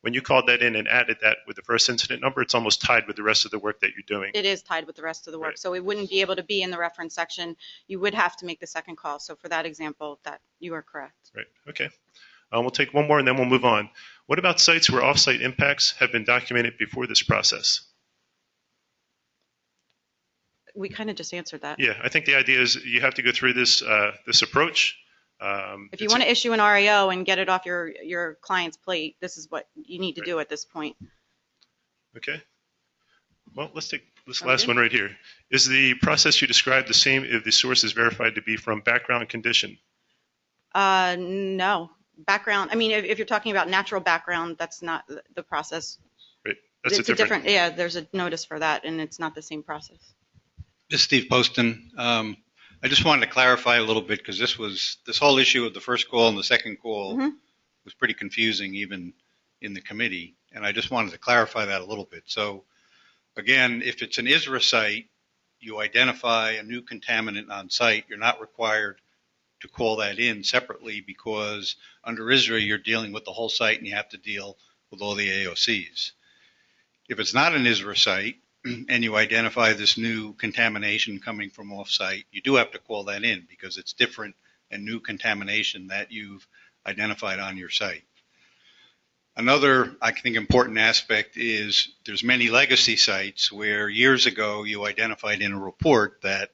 when you called that in and added that with the first incident number, it's almost tied with the rest of the work that you're doing. It is tied with the rest of the work. Right. So it wouldn't be able to be in the reference section. You would have to make the second call. So for that example, that you are correct. Right. Okay. We'll take one more and then we'll move on. What about sites where offsite impacts have been documented before this process? We kind of just answered that. Yeah, I think the idea is you have to go through this this approach. If you want to issue an RAO and get it off your client's plate, this is what you need to do at this point. Okay. Well, let's take this last one right here. Is the process you described the same if the source is verified to be from background condition? No. Background, I mean, if you're talking about natural background, that's not the process. Right. That's it's a different, yeah, there's a notice for that, and it's not the same process. This is Steve Poston. I just wanted to clarify a little bit because this whole issue of the first call and the second call was pretty confusing even in the committee, and I just wanted to clarify that a little bit. So again, if it's an ISRA site, you identify a new contaminant on site, you're not required to call that in separately because under ISRA you're dealing with the whole site and you have to deal with all the AOCs. If it's not an ISRA site, and you identify this new contamination coming from off-site, you do have to call that in because it's different and new contamination that you've identified on your site. Another, I think, important aspect is there's many legacy sites where years ago you identified in a report that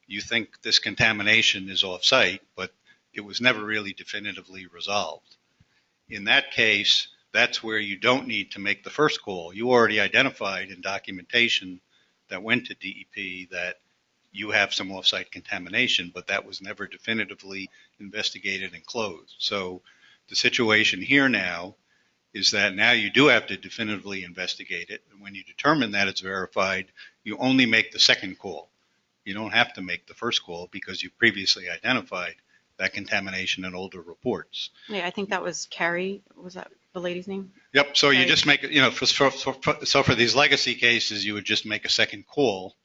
you think this contamination is off-site, but it was never really definitively resolved. In that case, that's where you don't need to make the first call. You already identified in documentation that went to DEP that you have some off-site contamination, but that was never definitively investigated and closed. So the situation here now is that now you do have to definitively investigate it. And when you determine that it's verified, you only make the second call. You don't have to make the first call because you previously identified that contamination in older reports. Yeah, I think that was Carrie. Was that the lady's name? Yep. So you just make it, so for these legacy cases, you would just make a second call,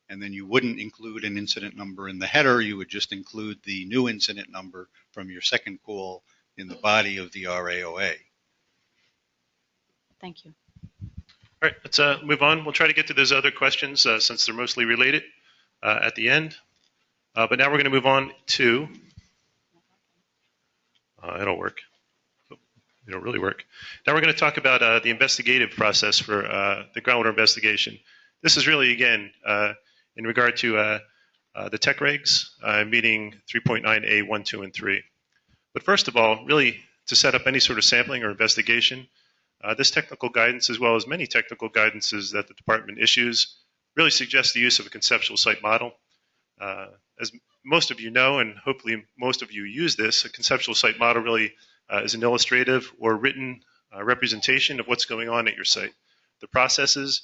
and then you wouldn't include an incident number in the header. You would just include the new incident number from your second call in the body of the RAOA. Thank you. All right, let's move on. We'll try to get to those other questions since they're mostly related at the end. But now we're going to move on to, it'll work. They don't really work. Now we're going to talk about the investigative process for the groundwater investigation. This is really, again, in regard to the tech regs, meeting 3.9A, 1, 2, and 3. But first of all, really, to set up any sort of sampling or investigation, this technical guidance, as well as many technical guidances that the department issues, really suggests the use of a conceptual site model. As most of you know, and hopefully most of you use this, a conceptual site model really is an illustrative or written representation of what's going on at your site. The processes,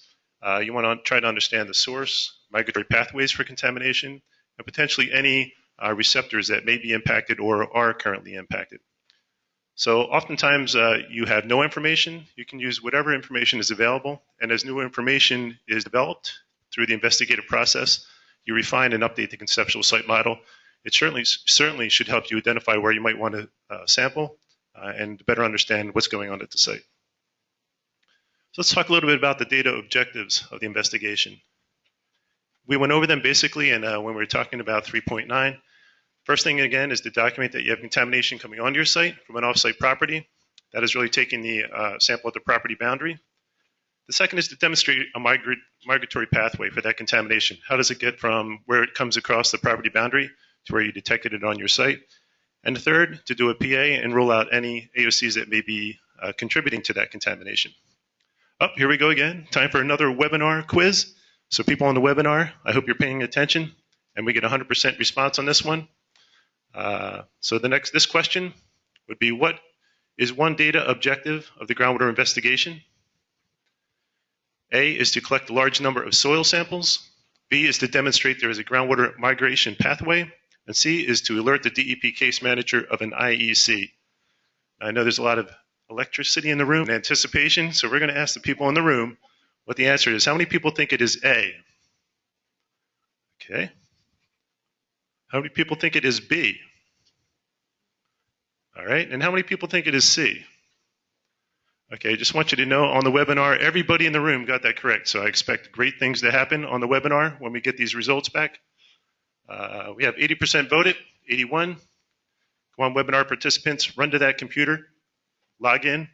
you want to try to understand the source, migratory pathways for contamination, and potentially any receptors that may be impacted or are currently impacted. So oftentimes you have no information. You can use whatever information is available, and as new information is developed through the investigative process, you refine and update the conceptual site model. It certainly should help you identify where you might want to sample and better understand what's going on at the site. So let's talk a little bit about the data objectives of the investigation. We went over them basically, and when we were talking about 3.9, first thing again is to document that you have contamination coming onto your site from an off-site property. That is really taking the sample at the property boundary. The second is to demonstrate a migratory pathway for that contamination. How does it get from where it comes across the property boundary to where you detected it on your site? And the third, to do a PA and rule out any AOCs that may be contributing to that contamination. Oh, here we go again. Time for another webinar quiz. So people on the webinar, I hope you're paying attention, and we get 100% response on this one. So this question would be, what is one data objective of the groundwater investigation? A is to collect a large number of soil samples. B is to demonstrate there is a groundwater migration pathway. And C is to alert the DEP case manager of an IEC. I know there's a lot of electricity in the room and anticipation, so we're going to ask the people in the room what the answer is. How many people think it is A? Okay. How many people think it is B? All right. And how many people think it is C? Okay, I just want you to know on the webinar, everybody in the room got that correct. So I expect great things to happen on the webinar when we get these results back. We have 80% voted, 81. Come on, webinar participants, run to that computer, log in.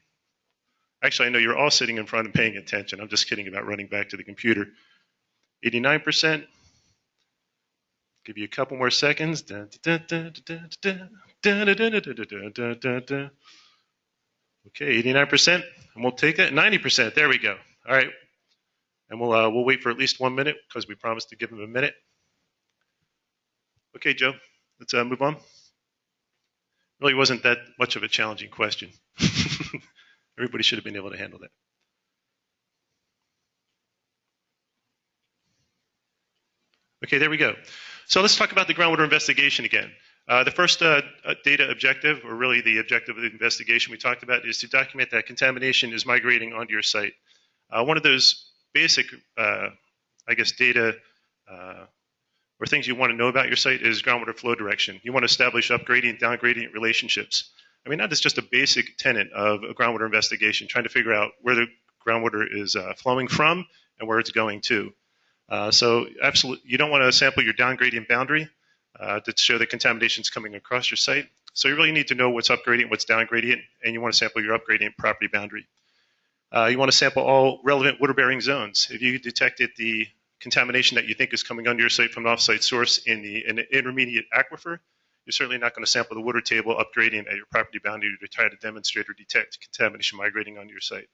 Actually, I know you're all sitting in front and paying attention. I'm just kidding about running back to the computer. 89%. Give you a couple more seconds. Okay, 89%, and we'll take that. 90%, there we go. All right, and we'll wait for at least 1 minute because we promised to give them a minute. Okay, Joe, let's move on. Really wasn't that much of a challenging question. Everybody should have been able to handle that. Okay, there we go. So let's talk about the groundwater investigation again. The first data objective, or really the objective of the investigation we talked about, is to document that contamination is migrating onto your site. One of those basic, data or things you want to know about your site is groundwater flow direction. You want to establish up-gradient, down-gradient relationships. I mean, that is just a basic tenet of a groundwater investigation, trying to figure out where the groundwater is flowing from and where it's going to. So absolutely, you don't want to sample your down-gradient boundary to show that contamination is coming across your site. So you really need to know what's up-gradient, what's down-gradient, and you want to sample your up-gradient property boundary. You want to sample all relevant water-bearing zones. If you detected the contamination that you think is coming onto your site from an off-site source in an intermediate aquifer, you're certainly not going to sample the water table up-gradient at your property boundary to try to demonstrate or detect contamination migrating onto your site.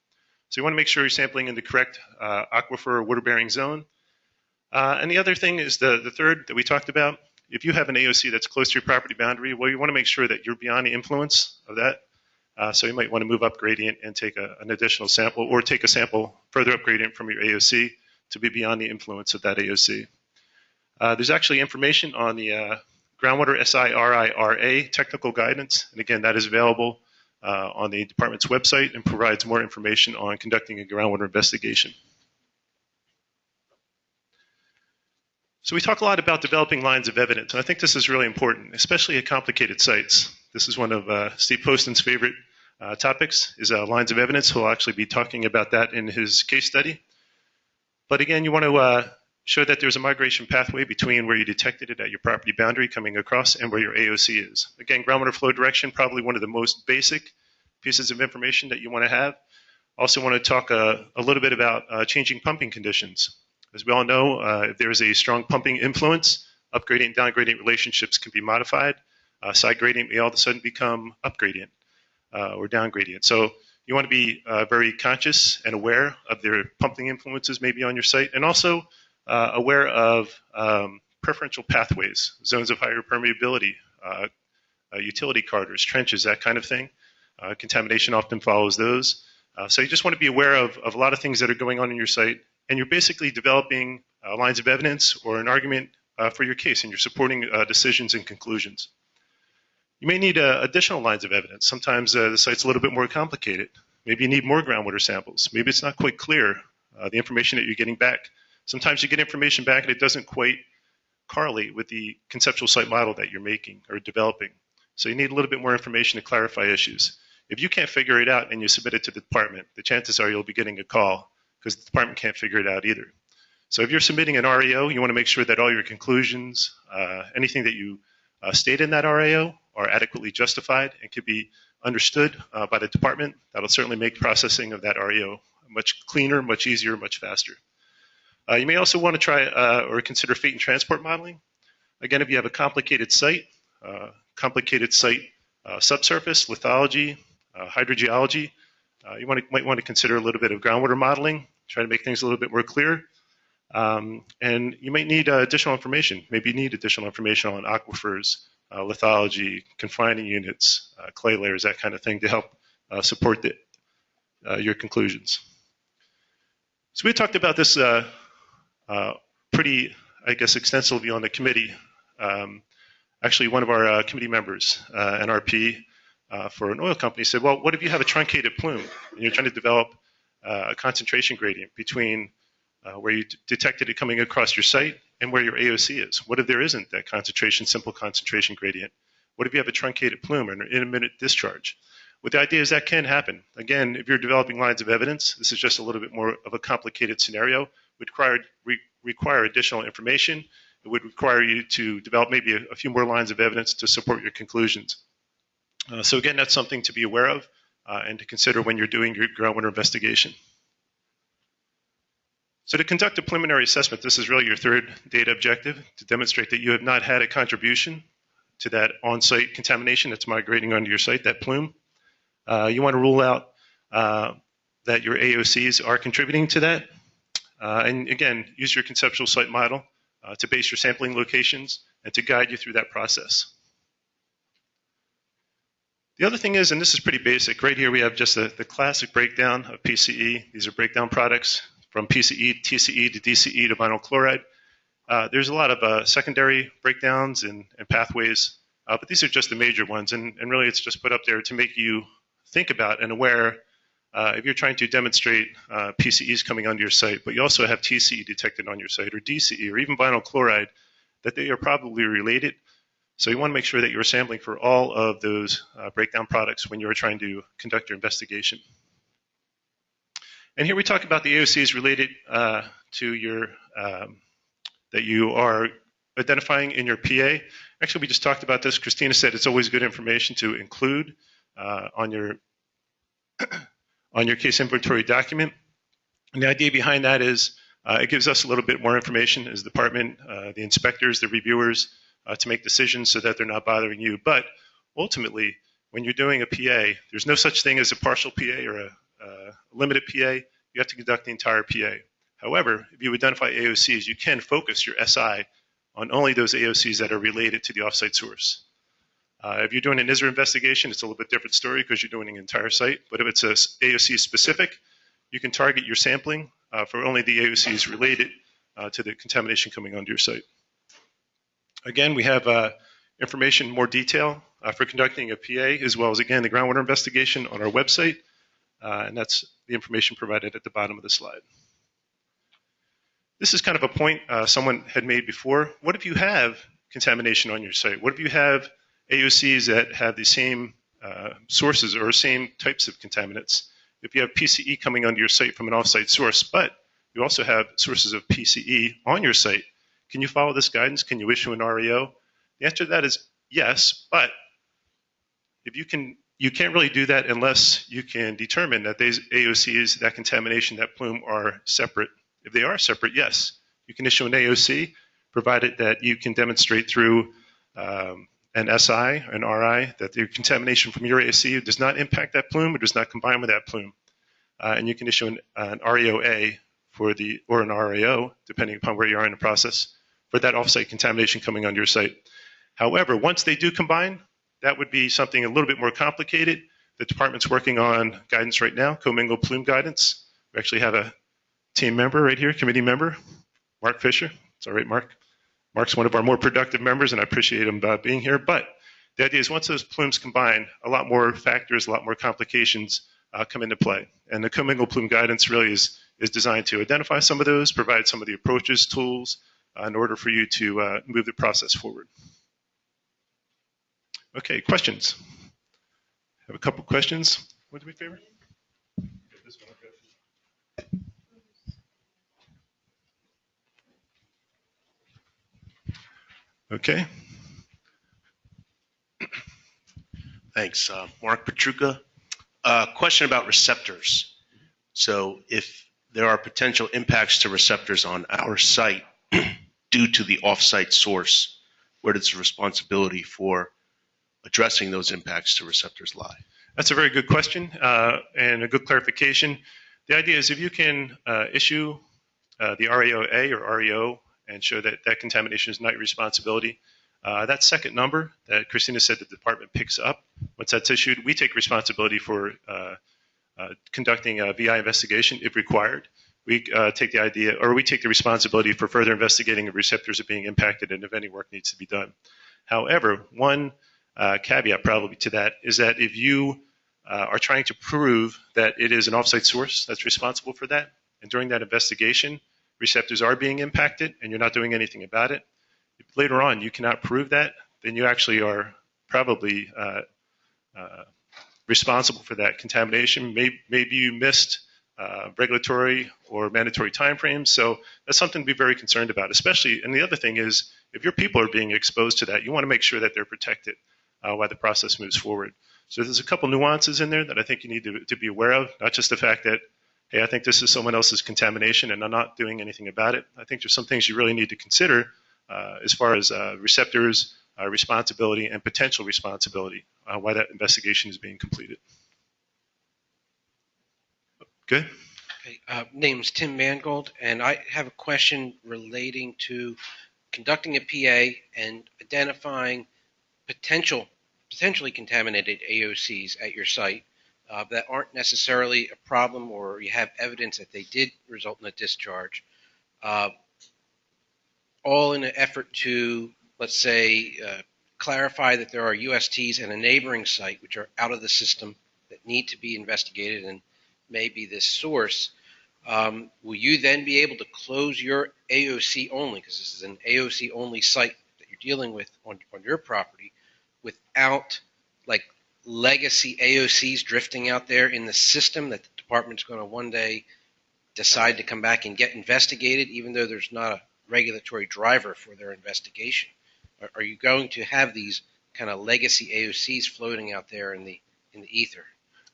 So you want to make sure you're sampling in the correct aquifer or water-bearing zone. And the other thing is the third that we talked about. If you have an AOC that's close to your property boundary, well, you want to make sure that you're beyond the influence of that. So you might want to move up gradient and take an additional sample, or take a sample further up gradient from your AOC to be beyond the influence of that AOC. There's actually information on the groundwater SIRIRA technical guidance. And again, that is available on the department's website and provides more information on conducting a groundwater investigation. So we talk a lot about developing lines of evidence, and I think this is really important, especially at complicated sites. This is one of Steve Poston's favorite topics, is lines of evidence. He'll actually be talking about that in his case study. But again, you want to show that there's a migration pathway between where you detected it at your property boundary coming across and where your AOC is. Again, groundwater flow direction, probably one of the most basic pieces of information that you want to have. Also want to talk a little bit about changing pumping conditions. As we all know, if there's a strong pumping influence, upgradient and downgradient relationships can be modified. Side gradient may all of a sudden become upgradient or downgradient. So you want to be very conscious and aware of their pumping influences maybe on your site, and also aware of preferential pathways, zones of higher permeability, utility corridors, trenches, that kind of thing. Contamination often follows those. So you just want to be aware of a lot of things that are going on in your site, and you're basically developing lines of evidence or an argument for your case, and you're supporting decisions and conclusions. You may need additional lines of evidence. Sometimes the site's a little bit more complicated. Maybe you need more groundwater samples. Maybe it's not quite clear, the information that you're getting back. Sometimes you get information back and it doesn't quite correlate with the conceptual site model that you're making or developing. So you need a little bit more information to clarify issues. If you can't figure it out and you submit it to the department, the chances are you'll be getting a call because the department can't figure it out either. So if you're submitting an RAO, you want to make sure that all your conclusions, anything that you state in that RAO are adequately justified and can be understood by the department. That'll certainly make processing of that RAO much cleaner, much easier, much faster. You may also want to try or consider fate and transport modeling. Again, if you have a complicated site subsurface, lithology, hydrogeology, you might want to consider a little bit of groundwater modeling, try to make things a little bit more clear. And you might need additional information. Maybe you need additional information on aquifers, lithology, confining units, clay layers, that kind of thing to help support your conclusions. So we talked about this pretty, I guess, extensively on the committee. Actually, one of our committee members, NRP, for an oil company said, well, what if you have a truncated plume and you're trying to develop a concentration gradient between where you detected it coming across your site and where your AOC is? What if there isn't that simple concentration gradient? What if you have a truncated plume or an intermittent discharge? Well, the idea is that can happen. Again, if you're developing lines of evidence, this is just a little bit more of a complicated scenario. It would require additional information. It would require you to develop maybe a few more lines of evidence to support your conclusions. So again, that's something to be aware of and to consider when you're doing your groundwater investigation. So to conduct a preliminary assessment, this is really your third data objective, to demonstrate that you have not had a contribution to that on-site contamination that's migrating onto your site, that plume. You want to rule out that your AOCs are contributing to that. And again, use your conceptual site model to base your sampling locations and to guide you through that process. The other thing is, and this is pretty basic, right here we have just the classic breakdown of PCE. These are breakdown products from PCE, TCE to DCE to vinyl chloride. There's a lot of secondary breakdowns and pathways, but these are just the major ones, and really it's just put up there to make you think about and aware if you're trying to demonstrate PCEs coming onto your site, but you also have TCE detected on your site, or DCE, or even vinyl chloride, that they are probably related. So you want to make sure that you're sampling for all of those breakdown products when you're trying to conduct your investigation. And here we talk about the AOCs related to your, that you are identifying in your PA. Actually, we just talked about this. Christina said it's always good information to include on your case inventory document. And the idea behind that is it gives us a little bit more information as the department, the inspectors, the reviewers, to make decisions so that they're not bothering you. But ultimately, when you're doing a PA, there's no such thing as a partial PA or a limited PA. You have to conduct the entire PA. However, if you identify AOCs, you can focus your SI on only those AOCs that are related to the offsite source. If you're doing an ISRA investigation, it's a little bit different story because you're doing an entire site. But if it's a AOC specific, you can target your sampling for only the AOCs related to the contamination coming onto your site. Again, we have information in more detail for conducting a PA, as well as, again, the groundwater investigation on our website. And that's the information provided at the bottom of the slide. This is kind of a point someone had made before. What if you have contamination on your site? What if you have AOCs that have the same sources or same types of contaminants? If you have PCE coming onto your site from an off-site source, but you also have sources of PCE on your site, can you follow this guidance? Can you issue an REO? The answer to that is yes, but if you can you can't really do that unless you can determine that these AOCs, that contamination, that plume are separate. If they are separate, yes, you can issue an AOC, provided that you can demonstrate through an SI, an RI, that the contamination from your AOC does not impact that plume or does not combine with that plume. And you can issue an REOA or an RAO, depending upon where you are in the process, for that offsite contamination coming onto your site. However, once they do combine, that would be something a little bit more complicated. The department's working on guidance right now, commingled plume guidance. We actually have a team member right here, committee member, Mark Fisher. It's all right, Mark. Mark's one of our more productive members, and I appreciate him being here. But the idea is once those plumes combine, a lot more factors, a lot more complications come into play. And the commingled plume guidance really is designed to identify some of those, provide some of the approaches, tools, in order for you to move the process forward. Okay, questions? Have a couple questions. What do we favor? Okay. Thanks. Mark Petruka. Question about receptors. So if there are potential impacts to receptors on our site due to the off-site source, where does the responsibility for addressing those impacts to receptors lie? That's a very good question and a good clarification. The idea is if you can issue the RAOA or REO and show that that contamination is not your responsibility, that second number that Christina said the department picks up, once that's issued, we take responsibility for conducting a VI investigation if required. We take the responsibility for further investigating if receptors are being impacted and if any work needs to be done. However, one caveat probably to that is that if you are trying to prove that it is an offsite source that's responsible for that, and during that investigation, receptors are being impacted and you're not doing anything about it, if later on you cannot prove that, then you actually are probably responsible for that contamination. Maybe you missed regulatory or mandatory timeframes, so that's something to be very concerned about, especially, and the other thing is, if your people are being exposed to that, you want to make sure that they're protected while the process moves forward. So there's a couple nuances in there that I think you need to be aware of, not just the fact that, hey, I think this is someone else's contamination and I'm not doing anything about it. I think there's some things you really need to consider as far as receptors, responsibility, and potential responsibility while that investigation is being completed. Good. Okay, name's Tim Mangold, and I have a question relating to conducting a PA and identifying potentially contaminated AOCs at your site that aren't necessarily a problem, or you have evidence that they did result in a discharge, all in an effort to, let's say, clarify that there are USTs at a neighboring site which are out of the system that need to be investigated and may be this source. Will you then be able to close your AOC only, because this is an AOC only site that you're dealing with on your property, without like legacy AOCs drifting out there in the system that the department's going to one day decide to come back and get investigated, even though there's not a regulatory driver for their investigation? Are you going to have these kind of legacy AOCs floating out there in the ether?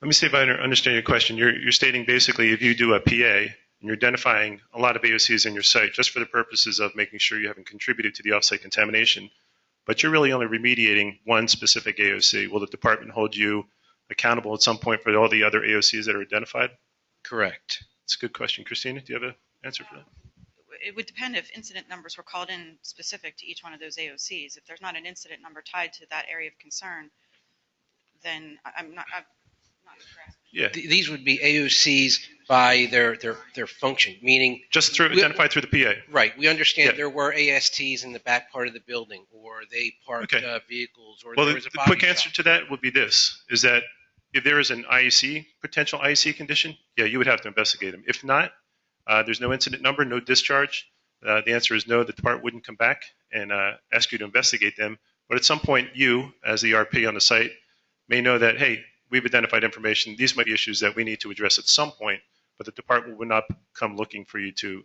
Let me see if I understand your question. You're stating basically if you do a PA and you're identifying a lot of AOCs in your site just for the purposes of making sure you haven't contributed to the offsite contamination, but you're really only remediating one specific AOC, will the department hold you accountable at some point for all the other AOCs that are identified? Correct. That's a good question. Christina, do you have an answer for that? It would depend if incident numbers were called in specific to each one of those AOCs. If there's not an incident number tied to that area of concern, then I'm not grasping. Yeah. These would be AOCs by their function, meaning just identified through the PA. Right. We understand there were ASTs in the back part of the building, or they parked vehicles, or there was a the body quick answer shop. to that would be this: is that if there is an IEC, potential IEC condition, yeah, you would have to investigate them. If not, there's no incident number, no discharge. The answer is no. The department wouldn't come back and ask you to investigate them. But at some point, you, as the RP on the site, may know that, hey, we've identified information. These might be issues that we need to address at some point, but the department would not come looking for you to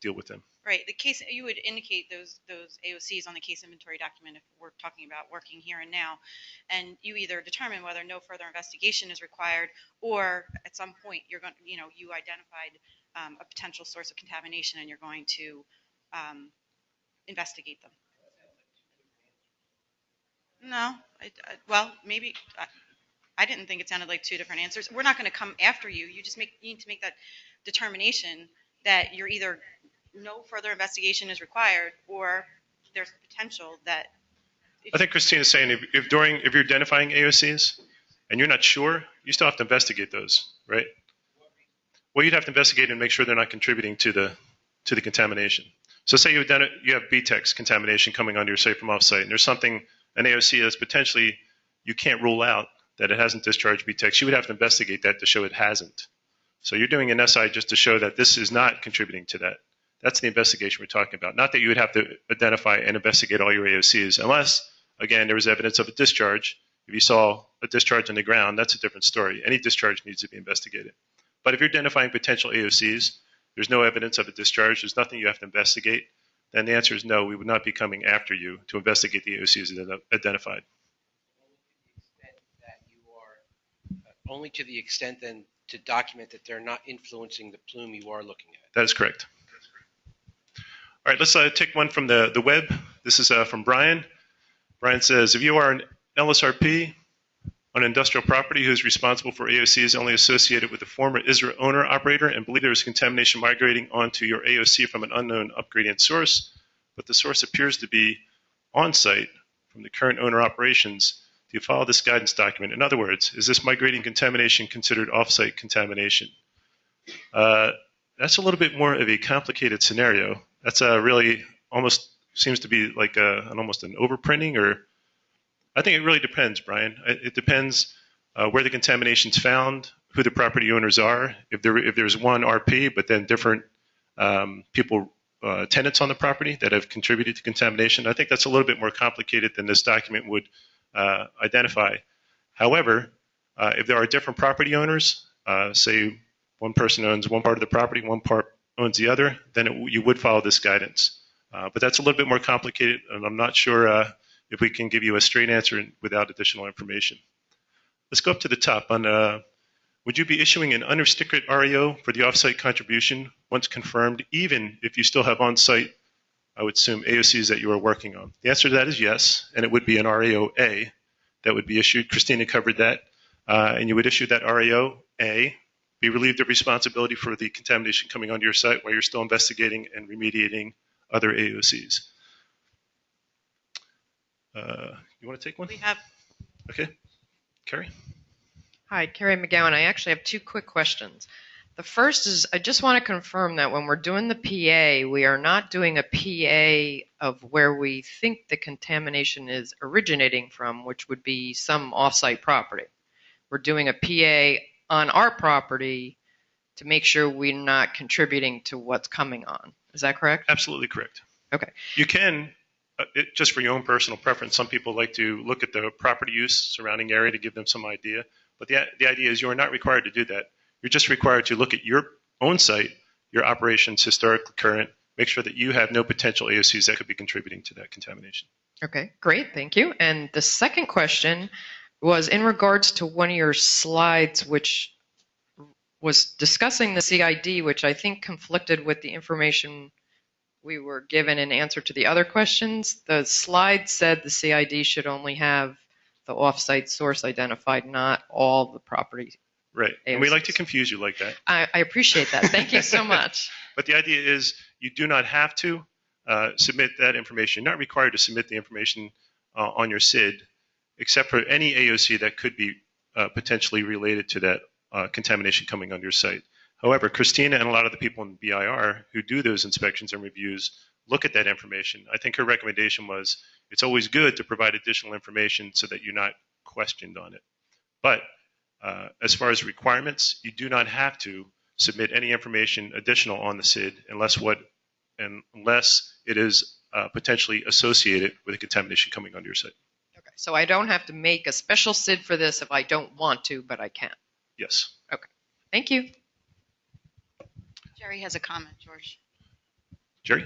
deal with them. Right, the case, you would indicate those AOCs on the case inventory document if we're talking about working here and now. And you either determine whether no further investigation is required, or at some point you're going, you identified a potential source of contamination and you're going to investigate them. No, well, maybe, I didn't think it sounded like two different answers. We're not going to come after you. You need to make that determination that you're either no further investigation is required, or there's potential that. I think Christina's saying if you're identifying AOCs and you're not sure, you still have to investigate those, right? Well, you'd have to investigate and make sure they're not contributing to the contamination. So say you have BTEX contamination coming onto your site from offsite, and there's something, an AOC that's potentially you can't rule out that it hasn't discharged BTEX. You would have to investigate that to show it hasn't. So you're doing an SI just to show that this is not contributing to that. That's the investigation we're talking about. Not that you would have to identify and investigate all your AOCs, unless, again, there was evidence of a discharge. If you saw a discharge on the ground, that's a different story. Any discharge needs to be investigated. But if you're identifying potential AOCs, there's no evidence of a discharge, there's nothing you have to investigate, then the answer is no, we would not be coming after you to investigate the AOCs identified. Only to the extent then to document that they're not influencing the plume you are looking at. That is correct. All right, let's take one from the web. This is from Brian. Brian says, if you are an LSRP on industrial property who is responsible for AOCs only associated with the former ISRA owner operator and believe there is contamination migrating onto your AOC from an unknown upgradient source, but the source appears to be on site from the current owner operations, do you follow this guidance document? In other words, is this migrating contamination considered off-site contamination? That's a little bit more of a complicated scenario. That's really almost seems to be like almost an overprinting, or I think it really depends, Brian. It depends where the contamination's found, who the property owners are. If there's one RP, but then different tenants on the property that have contributed to contamination, I think that's a little bit more complicated than this document would identify. However, if there are different property owners, say one person owns one part of the property, one part owns the other, then you would follow this guidance. But that's a little bit more complicated, and I'm not sure if we can give you a straight answer without additional information. Let's go up to the top. Would you be issuing an unrestricted REO for the offsite contribution once confirmed, even if you still have on-site, I would assume, AOCs that you are working on? The answer to that is yes, and it would be an REO-A that would be issued. Christina covered that. And you would issue that REO-A, be relieved of responsibility for the contamination coming onto your site while you're still investigating and remediating other AOCs. You want to take one? We have. Okay. Carrie? Hi, Carrie McGowan. I actually have two quick questions. The first is I just want to confirm that when we're doing the PA, we are not doing a PA of where we think the contamination is originating from, which would be some offsite property. We're doing a PA on our property to make sure we're not contributing to what's coming on. Is that correct? Absolutely correct. Okay. You can, just for your own personal preference, some people like to look at the property use surrounding area to give them some idea. But the idea is you are not required to do that. You're just required to look at your own site, your operations, historically current, make sure that you have no potential AOCs that could be contributing to that contamination. Okay, great. Thank you. And the second question was in regards to one of your slides, which was discussing the CID, which I think conflicted with the information we were given in answer to the other questions. The slide said the CID should only have the offsite source identified, not all the property. Right. And we like to confuse you like that. I appreciate that. Thank you so much. But the idea is you do not have to submit that information. You're not required to submit the information on your SID, except for any AOC that could be potentially related to that contamination coming on your site. However, Christina and a lot of the people in BIR who do those inspections and reviews look at that information. I think her recommendation was it's always good to provide additional information so that you're not questioned on it. But as far as requirements, you do not have to submit any information additional on the SID unless it is potentially associated with a contamination coming onto your site. Okay, so I don't have to make a special SID for this if I don't want to, but I can. Yes. Okay. Thank you. Jerry has a comment, George. Jerry?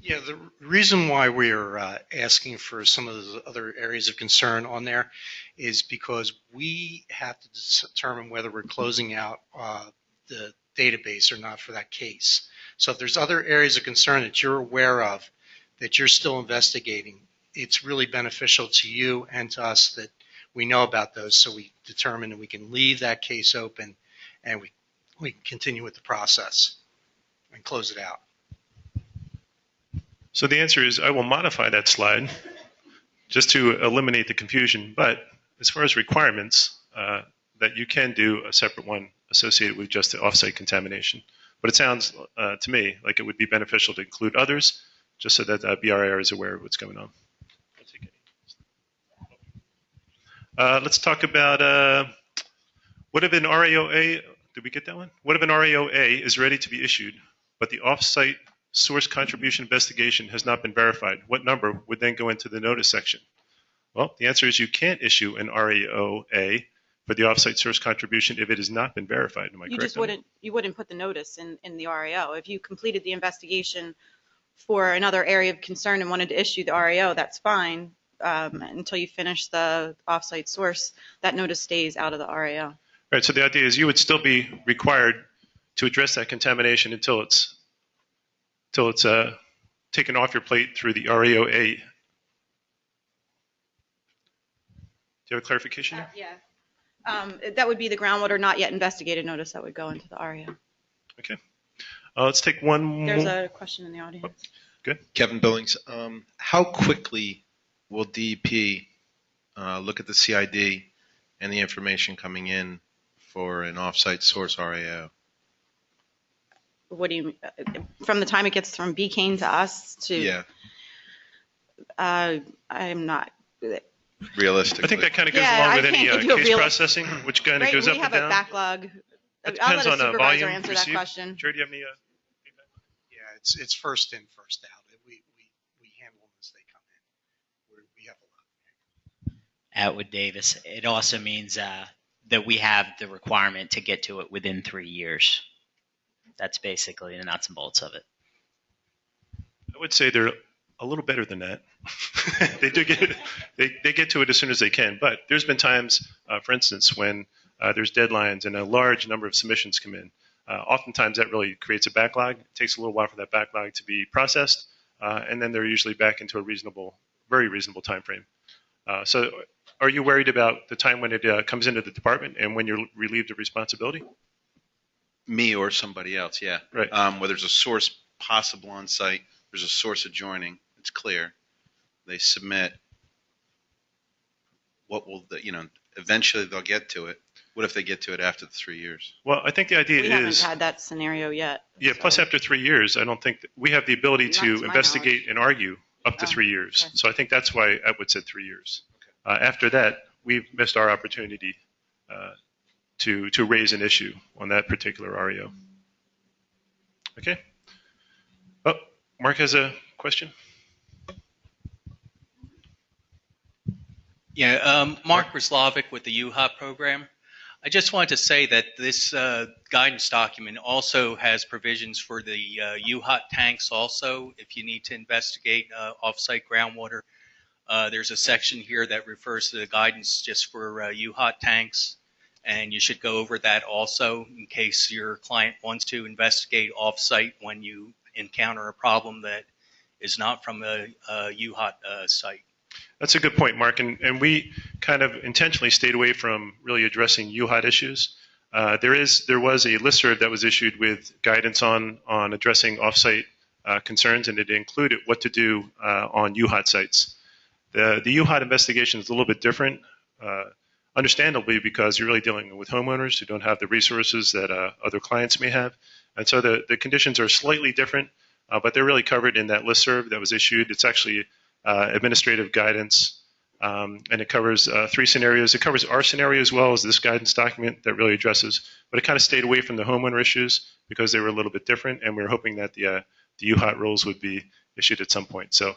Yeah, the reason why we're asking for some of the other areas of concern on there is because we have to determine whether we're closing out the database or not for that case. So if there's other areas of concern that you're aware of, that you're still investigating, it's really beneficial to you and to us that we know about those, so we determine that we can leave that case open and we can continue with the process and close it out. So the answer is I will modify that slide just to eliminate the confusion. But as far as requirements, that you can do a separate one associated with just the offsite contamination. But it sounds to me like it would be beneficial to include others just so that BRIR is aware of what's going on. Let's talk about what if an RAOA, did we get that one? What if an RAOA is ready to be issued, but the offsite source contribution investigation has not been verified? What number would then go into the notice section? Well, the answer is you can't issue an RAOA for the offsite source contribution if it has not been verified. Am I correct? You wouldn't put the notice in the RAO. If you completed the investigation for another area of concern and wanted to issue the RAO, that's fine. Until you finish the offsite source, that notice stays out of the RAO. Right, so the idea is you would still be required to address that contamination until it's taken off your plate through the RAOA. Do you have a clarification there? Yeah. That would be the groundwater not yet investigated notice that would go into the RAO. Okay. Let's take one more. There's a question in the audience. Good. Kevin Billings, how quickly will DEP look at the CID and the information coming in for an offsite source RAO? What do you mean? From the time it gets from BCANE to us to? Yeah. I'm not. Realistically. I think that kind of goes Yeah, along I with any can't give you a case real- processing, which kind of Right, goes we up have and a down. backlog. It I'll depends let on a the supervisor volume answer received. that question. Jerry, do you have any feedback? Yeah, it's first in, first out. We handle them as they come in. We have a lot. Atwood Davis. It also means that we have the requirement to get to it within 3 years. That's basically the nuts and bolts of it. I would say they're a little better than that. They do get they get to it as soon as they can. But there's been times, for instance, when there's deadlines and a large number of submissions come in. Oftentimes that really creates a backlog. It takes a little while for that backlog to be processed, and then they're usually back into a very reasonable time frame. So are you worried about the time when it comes into the department and when you're relieved of responsibility? Me or somebody else, yeah. Right. Where there's a source possible on site, there's a source adjoining, it's clear. They submit. What will eventually they'll get to it. What if they get to it after the 3 years? Well, I think the idea We is. haven't had that scenario yet. Yeah, so. plus after 3 years, I don't think we have the ability Not to to my investigate and argue up to Oh, 3 years. okay. So I think that's why Atwood said 3 years. After that, we've missed our opportunity to raise an issue on that particular REO. Okay. Oh, Mark has a question. Yeah, Mark Roslovic with the UHOT program. I just wanted to say that this guidance document also has provisions for the UHOT tanks also, if you need to investigate off-site groundwater. There's a section here that refers to the guidance just for UHOT tanks, and you should go over that also in case your client wants to investigate off-site when you encounter a problem that is not from a UHOT site. That's a good point, Mark. And we kind of intentionally stayed away from really addressing UHOT issues. There was a listserv that was issued with guidance on addressing offsite concerns, and it included what to do on UHOT sites. The UHOT investigation is a little bit different, understandably, because you're really dealing with homeowners who don't have the resources that other clients may have. And so the conditions are slightly different, but they're really covered in that listserv that was issued. It's actually administrative guidance, and it covers 3 scenarios. It covers our scenario as well as this guidance document that really addresses, but it kind of stayed away from the homeowner issues because they were a little bit different, and we were hoping that the UHOT rules would be issued at some point. So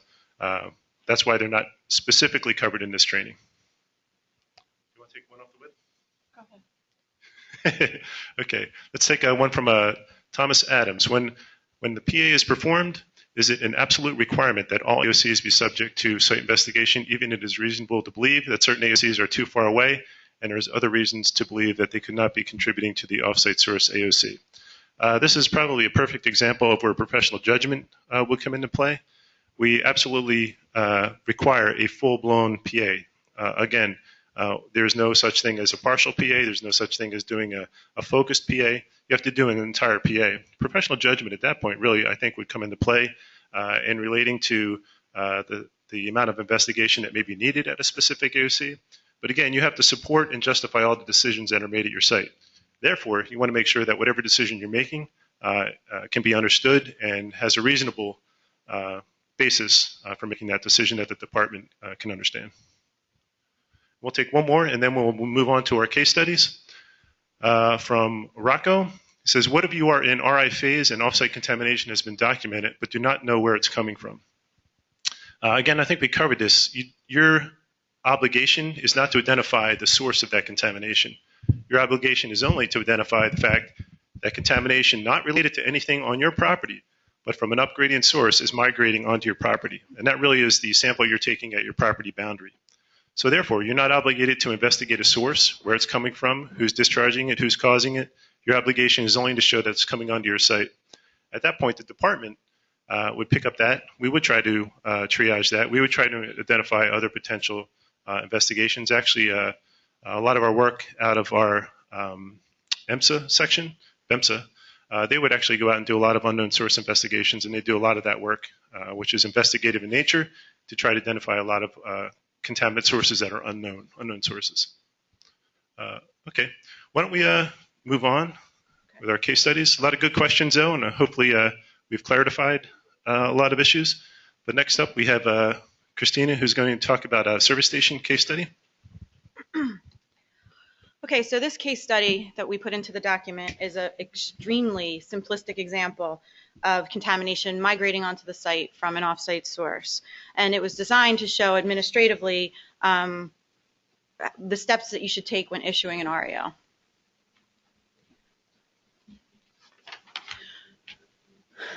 that's why they're not specifically covered in this training. You want to take one off the whip? Go Okay, let's take one from Thomas Adams. When the PA is performed, is it an absolute requirement that all AOCs be subject to site investigation, even if it is reasonable to believe that certain AOCs are too far away, and there's other reasons to believe that they could not be contributing to the offsite source AOC? This is probably a perfect example of where professional judgment would come into play. We absolutely require a full-blown PA. Again, there's no such thing as a partial PA. There's no such thing as doing a focused PA. You have to do an entire PA. Professional judgment at that point really, I think, would come into play in relating to the amount of investigation that may be needed at a specific AOC. But again, you have to support and justify all the decisions that are made at your site. Therefore, you want to make sure that whatever decision you're making can be understood and has a reasonable basis for making that decision that the department can understand. We'll take one more, and then we'll move on to our case studies. From Rocco, he says, what if you are in RI phase and offsite contamination has been documented, but do not know where it's coming from? Again, I think we covered this. Your obligation is not to identify the source of that contamination. Your obligation is only to identify the fact that contamination not related to anything on your property, but from an upgradient source is migrating onto your property. And that really is the sample you're taking at your property boundary. So therefore, you're not obligated to investigate a source, where it's coming from, who's discharging it, who's causing it. Your obligation is only to show that it's coming onto your site. At that point, the department would pick up that. We would try to triage that. We would try to identify other potential investigations. Actually, a lot of our work out of our EMSA section, BEMSA, they would actually go out and do a lot of unknown source investigations, and they do a lot of that work, which is investigative in nature, to try to identify a lot of contaminant sources that are unknown sources. Okay, why don't we move on with our case studies? A lot of good questions, though, and hopefully we've clarified a lot of issues. But next up, we have Christina, who's going to talk about a service station case study. Okay, so this case study that we put into the document is an extremely simplistic example of contamination migrating onto the site from an off-site source. And it was designed to show administratively the steps that you should take when issuing an REO.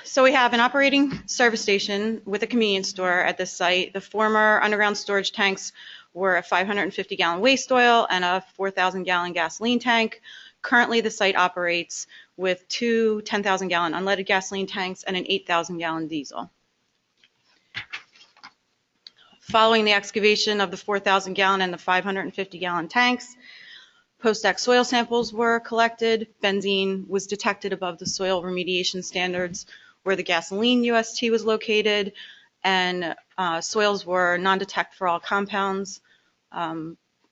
So we have an operating service station with a convenience store at this site. The former underground storage tanks were a 550-gallon waste oil and a 4,000-gallon gasoline tank. Currently, the site operates with two 10,000-gallon unleaded gasoline tanks and an 8,000-gallon diesel. Following the excavation of the 4,000-gallon and the 550-gallon tanks, post-ex soil samples were collected. Benzene was detected above the soil remediation standards where the gasoline UST was located, and soils were non-detect for all compounds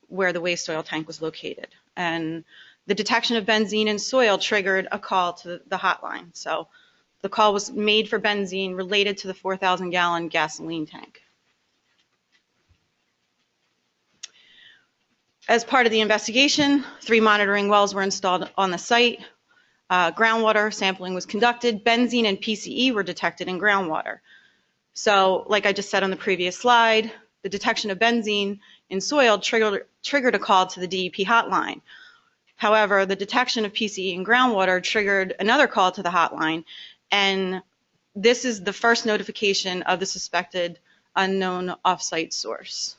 where the waste oil tank was located. And the detection of benzene in soil triggered a call to the hotline. So the call was made for benzene related to the 4,000-gallon gasoline tank. As part of the investigation, 3 monitoring wells were installed on the site. Groundwater sampling was conducted. Benzene and PCE were detected in groundwater. So, like I just said on the previous slide, the detection of benzene in soil triggered a call to the DEP hotline. However, the detection of PCE in groundwater triggered another call to the hotline, and this is the first notification of the suspected unknown off-site source.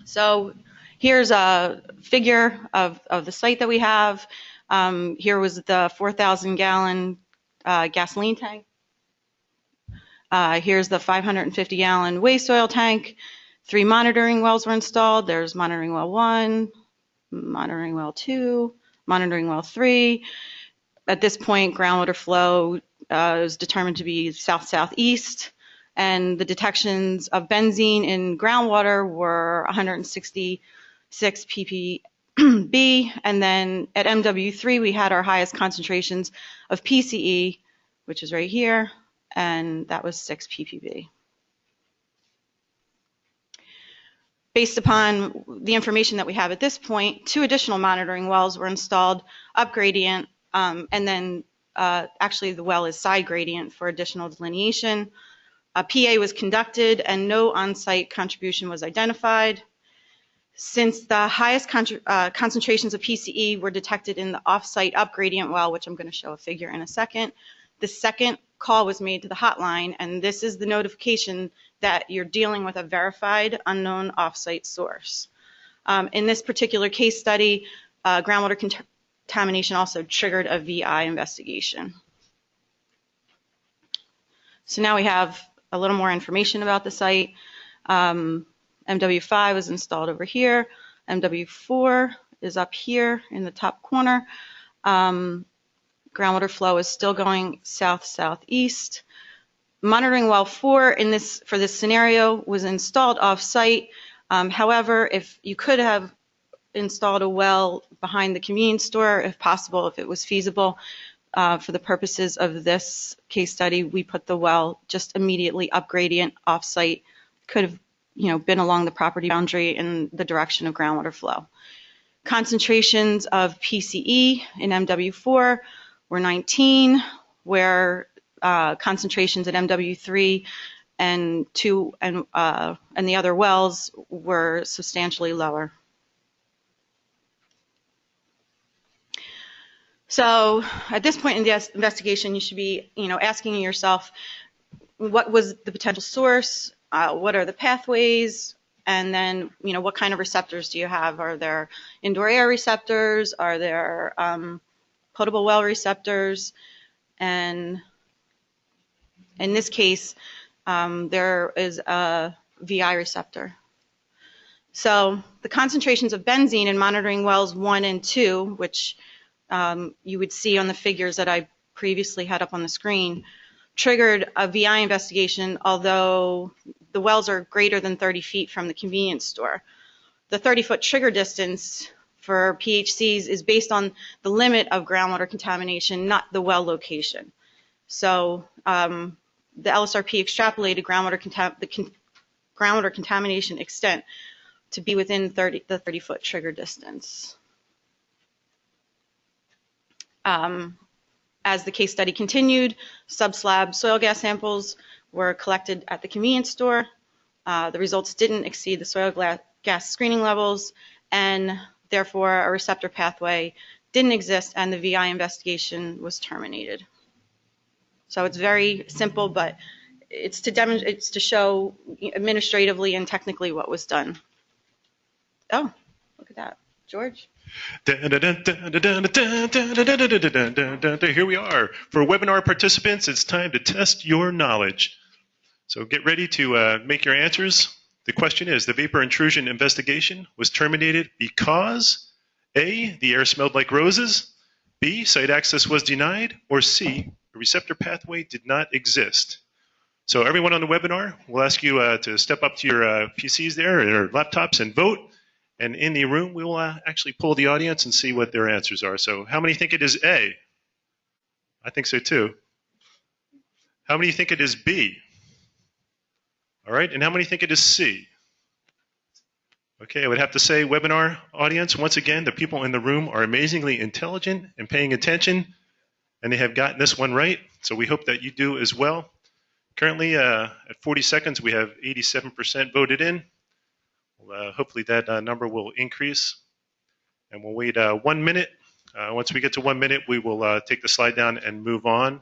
So here's a figure of the site that we have. Here was the 4,000-gallon gasoline tank. Here's the 550-gallon waste oil tank. 3 monitoring wells were installed. There's monitoring well 1, monitoring well 2, monitoring well 3. At this point, groundwater flow is determined to be south-southeast, and the detections of benzene in groundwater were 166 ppb, and then at MW3 we had our highest concentrations of PCE, which is right here, and that was 6 ppb. Based upon the information that we have at this point, 2 additional monitoring wells were installed up gradient, and then actually the well is side gradient for additional delineation. A PA was conducted and no on-site contribution was identified. Since the highest concentrations of PCE were detected in the off-site upgradient well, which I'm going to show a figure in a second, the second call was made to the hotline, and this is the notification that you're dealing with a verified unknown off-site source. In this particular case study, groundwater contamination also triggered a VI investigation. So now we have a little more information about the site. MW5 is installed over here. MW4 is up here in the top corner. Groundwater flow is still going south-southeast. Monitoring well 4 for this scenario was installed off-site. However, if you could have installed a well behind the convenience store, if possible, if it was feasible, for the purposes of this case study, we put the well just immediately up gradient off-site. Could have, been along the property boundary in the direction of groundwater flow. Concentrations of PCE in MW4 were 19, where concentrations at MW3 and 2 and the other wells were substantially lower. So at this point in the investigation, you should be, asking yourself, what was the potential source? What are the pathways? And then, what kind of receptors do you have? Are there indoor air receptors? Are there potable well receptors? And in this case, there is a VI receptor. So the concentrations of benzene in monitoring wells 1 and 2, which you would see on the figures that I previously had up on the screen, triggered a VI investigation, although the wells are greater than 30 feet from the convenience store. The 30-foot trigger distance for PHCs is based on the limit of groundwater contamination, not the well location. So the LSRP extrapolated groundwater contamination extent to be within the 30-foot trigger distance. As the case study continued, subslab soil gas samples were collected at the convenience store. The results didn't exceed the soil gas screening levels, and therefore a receptor pathway didn't exist, and the VI investigation was terminated. So it's very simple, but it's to show administratively and technically what was done. Oh, look at that, George. Here we are. For webinar participants, it's time to test your knowledge. So get ready to make your answers. The question is, the vapor intrusion investigation was terminated because A, the air smelled like roses, B, site access was denied, or C, a receptor pathway did not exist. So everyone on the webinar, we'll ask you to step up to your PCs there or laptops and vote. And in the room, we will actually poll the audience and see what their answers are. So how many think it is A? I think so too. How many think it is B? All right, and how many think it is C? Okay, I would have to say, webinar audience, once again, the people in the room are amazingly intelligent and paying attention, and they have gotten this one right. So we hope that you do as well. Currently, at 40 seconds, we have 87% voted in. Hopefully that number will increase, and we'll wait 1 minute. Once we get to 1 minute, we will take the slide down and move on.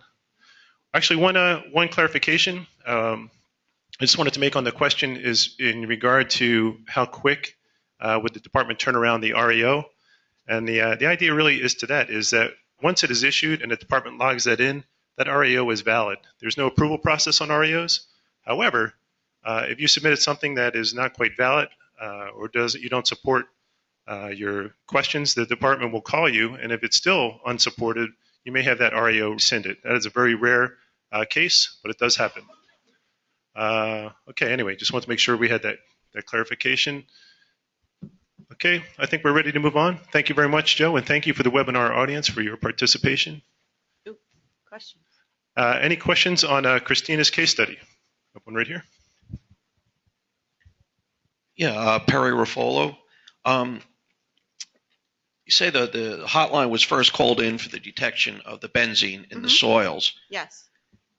Actually, one clarification I just wanted to make on the question is in regard to how quick would the department turn around the REO, and the idea really is that once it is issued and the department logs that in, that REO is valid. There's no approval process on REOs. However, if you submitted something that is not quite valid, or you don't support your questions, the department will call you, and if it's still unsupported, you may have that REO rescinded. That is a very rare case, but it does happen. Okay, anyway, just want to make sure we had that clarification. Okay, I think we're ready to move on. Thank you very much, Joe, and thank you for the webinar audience for your participation. Ooh, questions? Any questions on Christina's case study? One right here. Yeah, Perry Ruffolo. You say the hotline was first called in for the detection of the benzene in the soils. Yes.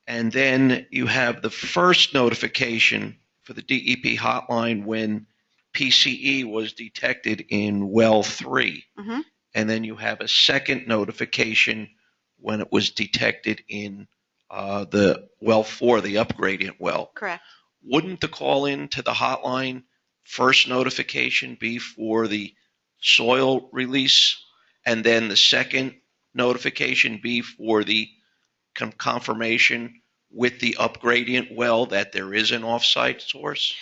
And then you have the first notification for the DEP hotline when PCE was detected in well 3, Mhm. and then you have a second notification when it was detected in the well 4, the upgradient well. Correct. Wouldn't the call in to the hotline first notification be for the soil release, and then the second notification be for the confirmation with the upgradient well that there is an offsite source?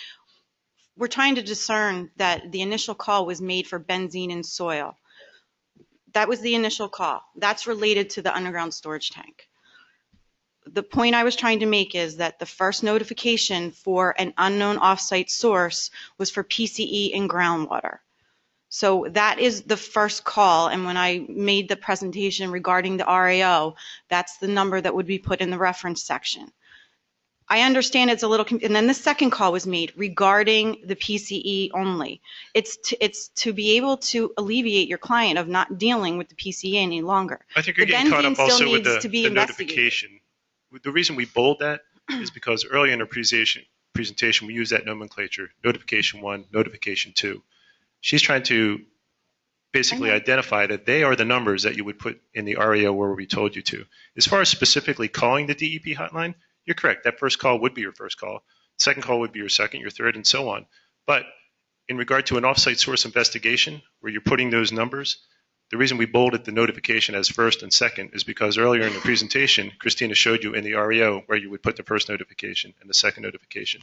We're trying to discern that the initial call was made for benzene in soil. That was the initial call. That's related to the underground storage tank. The point I was trying to make is that the first notification for an unknown offsite source was for PCE in groundwater. So that is the first call, and when I made the presentation regarding the RAO, that's the number that would be put in the reference section. I understand it's a little, and then the second call was made regarding the PCE only. It's to be able to alleviate your client of not dealing with the PCE any longer. I think you're The getting caught benzene up still also with needs to be the investigated. notification. The reason we bold that is because early in our presentation we use that nomenclature, notification 1, notification 2. She's trying to basically identify that they are the numbers that you would put in the RAO where we told you to. As far as specifically calling the DEP hotline, you're correct. That first call would be your first call. Second call would be your second, your third, and so on. But in regard to an offsite source investigation where you're putting those numbers, the reason we bolded the notification as first and second is because earlier in the presentation, Christina showed you in the REO where you would put the first notification and the second notification.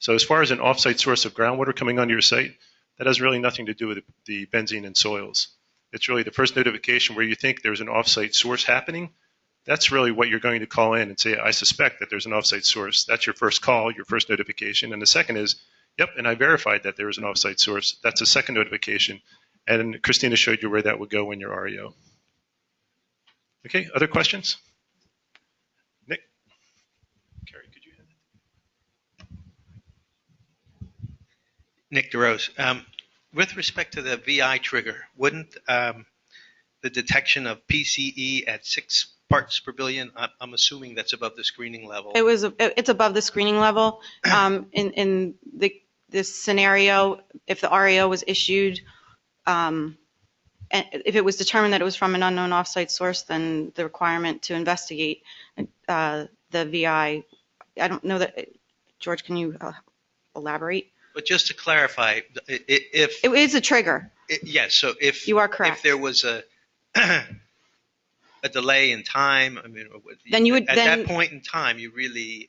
So as far as an offsite source of groundwater coming onto your site, that has really nothing to do with the benzene and soils. It's really the first notification where you think there's an offsite source happening. That's really what you're going to call in and say, I suspect that there's an offsite source. That's your first call, your first notification. And the second is, yep, and I verified that there is an offsite source. That's a second notification. And Christina showed you where that would go in your REO. Okay, other questions? Nick? Carrie, could you hand Nick DeRose. With respect to the VI trigger, wouldn't the detection of PCE at 6 parts per billion, I'm assuming that's above the screening level? It's above the screening level. In this scenario, if the RAO was issued, and if it was determined that it was from an unknown offsite source, then the requirement to investigate the VI, I don't know that, George, can you elaborate? But just to clarify, if it is a trigger. Yes, so if you are correct, if there was a delay in time, I mean, then you would at that point in time, you really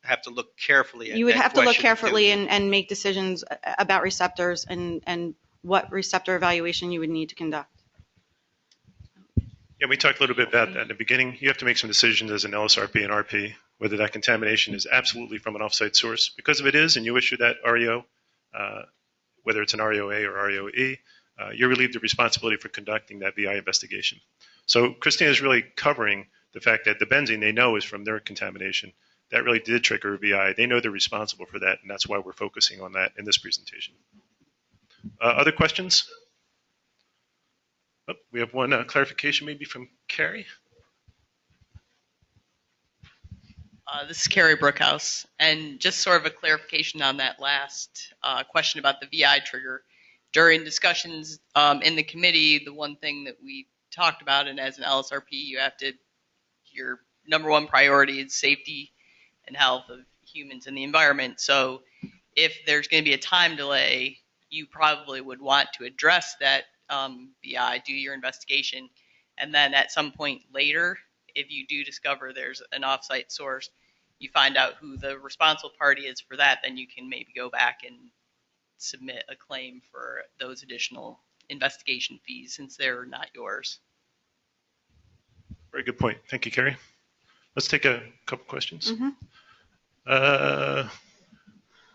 have to look carefully at you would that have to look question carefully and make decisions about receptors and what receptor evaluation you would need to conduct. Yeah, we talked a little bit about that in the beginning. You have to make some decisions as an LSRP and RP, whether that contamination is absolutely from an offsite source. Because if it is, and you issue that REO, whether it's an REO-A or REO-E, you're relieved of responsibility for conducting that VI investigation. So Christina is really covering the fact that the benzene they know is from their contamination. That really did trigger a VI. They know they're responsible for that, and that's why we're focusing on that in this presentation. Other questions? Oh, we have one clarification maybe from Carrie. This is Carrie Brookhouse, and just sort of a clarification on that last question about the VI trigger. During discussions in the committee, the one thing that we talked about, and as an LSRP, your number one priority is safety and health of humans and the environment. So if there's going to be a time delay, you probably would want to address that VI, do your investigation, and then at some point later, if you do discover there's an offsite source, you find out who the responsible party is for that, then you can maybe go back and submit a claim for those additional investigation fees since they're not yours. Very good point. Thank you, Carrie. Let's take a couple questions. Mm-hmm.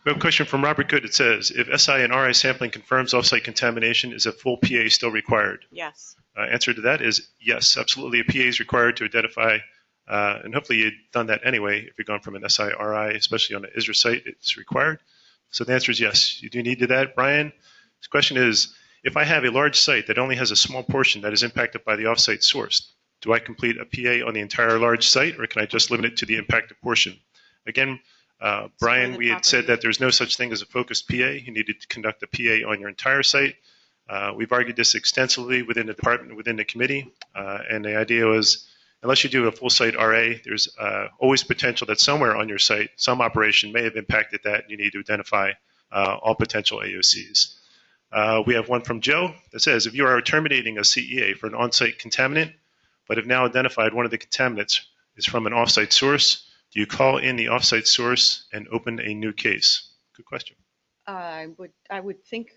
We have a question from Robert Good. It says, if SI and RI sampling confirms offsite contamination, is a full PA still required? Yes. Answer to that is yes, absolutely. A PA is required to identify, and hopefully you've done that anyway. If you're going from an SI, RI, especially on an ISRA site, it's required. So the answer is yes, you do need to do that. Brian, his question is, if I have a large site that only has a small portion that is impacted by the offsite source, do I complete a PA on the entire large site, or can I just limit it to the impacted portion? Again, Brian, we had said that there's no such thing as a focused PA. You needed to conduct a PA on your entire site. We've argued this extensively within the department, within the committee, and the idea was, unless you do a full site RA, there's always potential that somewhere on your site, some operation may have impacted that, and you need to identify all potential AOCs. We have one from Joe that says, if you are terminating a CEA for an on-site contaminant, but have now identified one of the contaminants is from an off-site source, do you call in the off-site source and open a new case? Good question. I would think,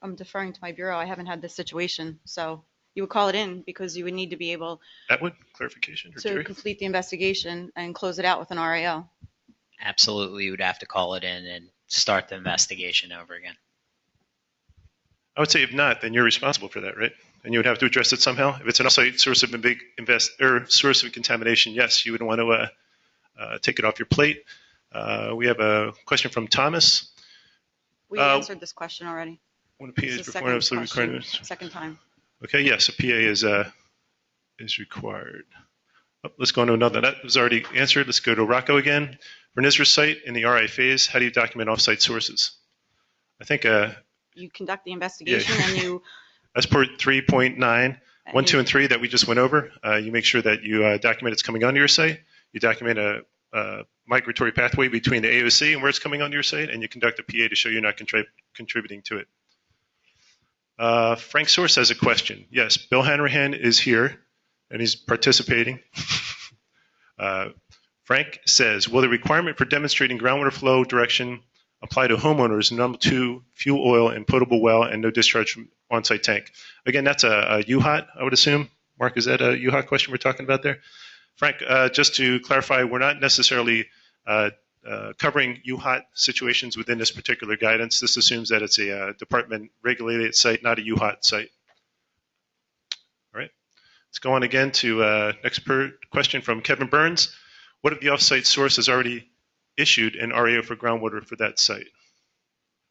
I'm deferring to my bureau, I haven't had this situation, so you would call it in because you would need to be able That would, clarification? Or to Jerry? complete the investigation and close it out with an RAO. Absolutely, you would have to call it in and start the investigation over again. I would say if not, then you're responsible for that, right? And you would have to address it somehow. If it's an off-site source of a big source of contamination, yes, you would want to take it off your plate. We have a question from Thomas. We answered this question already. When a PA is performed, absolutely required. Second time. Okay, yes, a PA is required. Oh, let's go on to another. That was already answered. Let's go to Rocco again. For an ISRA site in the RI phase, how do you document off-site sources? I think you conduct the investigation and you. That's part 3.9, 1, 2, and 3 that we just went over. You make sure that you document it's coming onto your site. You document a migratory pathway between the AOC and where it's coming onto your site, and you conduct a PA to show you're not contributing to it. Frank Source has a question. Yes, Bill Hanrahan is here, and he's participating. Frank says, will the requirement for demonstrating groundwater flow direction apply to homeowners number 2, fuel oil and potable well and no discharge from on-site tank? Again, that's a UHOT, I would assume. Mark, is that a UHOT question we're talking about there? Frank, just to clarify, we're not necessarily covering UHOT situations within this particular guidance. This assumes that it's a department-regulated site, not a UHOT site. All right. Let's go on again to next question from Kevin Burns. What if the off-site source has already issued an RAO for groundwater for that site?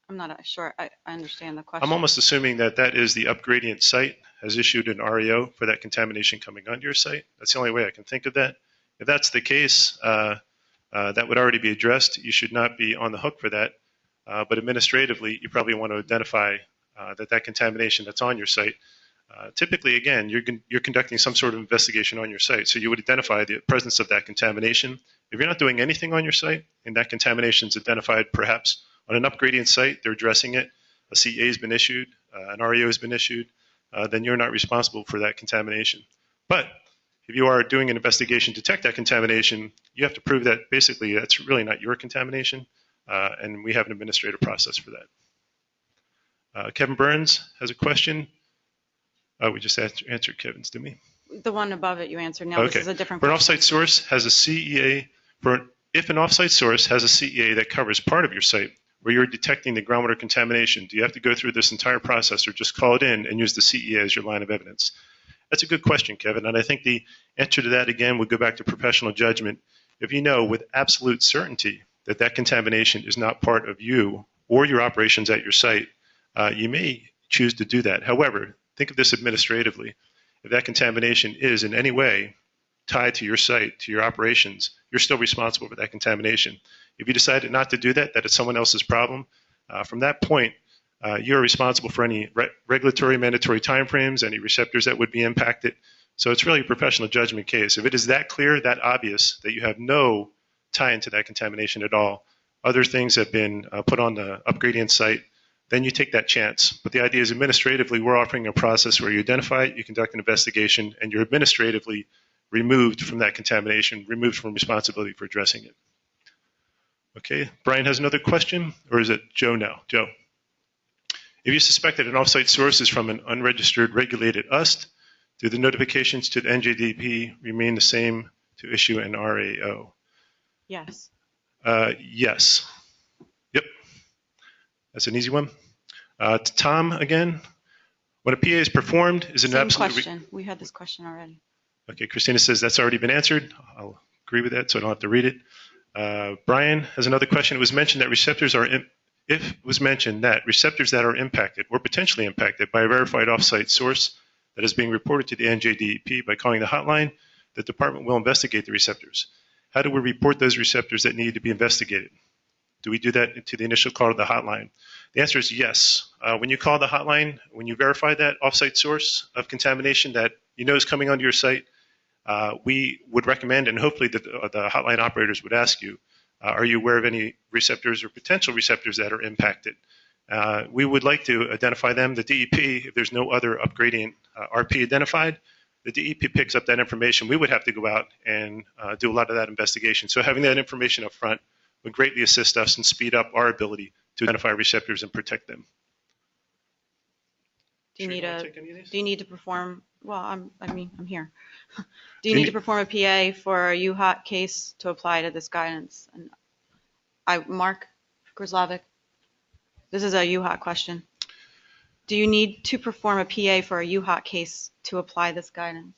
I'm not sure I understand the question. I'm almost assuming that that is the upgradient site has issued an RAO for that contamination coming onto your site. That's the only way I can think of that. If that's the case, that would already be addressed. You should not be on the hook for that. But administratively, you probably want to identify that contamination that's on your site. Typically, again, you're conducting some sort of investigation on your site. So you would identify the presence of that contamination. If you're not doing anything on your site and that contamination is identified perhaps on an upgradient site, they're addressing it, a CA has been issued, an RAO has been issued, then you're not responsible for that contamination. But if you are doing an investigation to detect that contamination, you have to prove that basically that's really not your contamination, and we have an administrative process for that. Kevin Burns has a question. We just answered Kevin's, didn't we? The one above it you answered. Now Okay. this is a different For an question. offsite source has a CEA, if an offsite source has a CEA that covers part of your site where you're detecting the groundwater contamination, do you have to go through this entire process or just call it in and use the CEA as your line of evidence? That's a good question, Kevin, and I think the answer to that, again, would go back to professional judgment. If you know with absolute certainty that that contamination is not part of you or your operations at your site, you may choose to do that. However, think of this administratively. If that contamination is in any way tied to your site, to your operations, you're still responsible for that contamination. If you decided not to do that, that it's someone else's problem, from that point, you're responsible for any regulatory mandatory timeframes, any receptors that would be impacted. So it's really a professional judgment case. If it is that clear, that obvious, that you have no tie into that contamination at all, other things have been put on the upgradient site, then you take that chance. But the idea is administratively, we're offering a process where you identify it, you conduct an investigation, and you're administratively removed from that contamination, removed from responsibility for addressing it. Okay, Brian has another question, or is it Joe now? Joe. If you suspect that an offsite source is from an unregistered regulated UST, do the notifications to the NJDEP remain the same to issue an RAO? Yes. Yes. Yep. That's an easy one. To Tom again. When a PA is performed, is it an Same absolute... question. We had this question already. Okay, Christina says that's already been answered. I'll agree with that, so I don't have to read it. Brian has another question. It was mentioned that receptors that are impacted or potentially impacted by a verified offsite source that is being reported to the NJDEP by calling the hotline, the department will investigate the receptors. how do we report those receptors that need to be investigated? Do we do that to the initial call to the hotline? The answer is yes. When you call the hotline, when you verify that offsite source of contamination that you know is coming onto your site, we would recommend, and hopefully the hotline operators would ask you, are you aware of any receptors or potential receptors that are impacted? We would like to identify them. The DEP, if there's no other upgradient RP identified, the DEP picks up that information. We would have to go out and do a lot of that investigation. So having that information up front would greatly assist us and speed up our ability to identify receptors and protect them. Do you need to perform? Well, I'm here. Do you need to perform a PA for a UHOT case to apply to this guidance? And Mark Grzelczyk, this is a UHOT question. Do you need to perform a PA for a UHOT case to apply this guidance?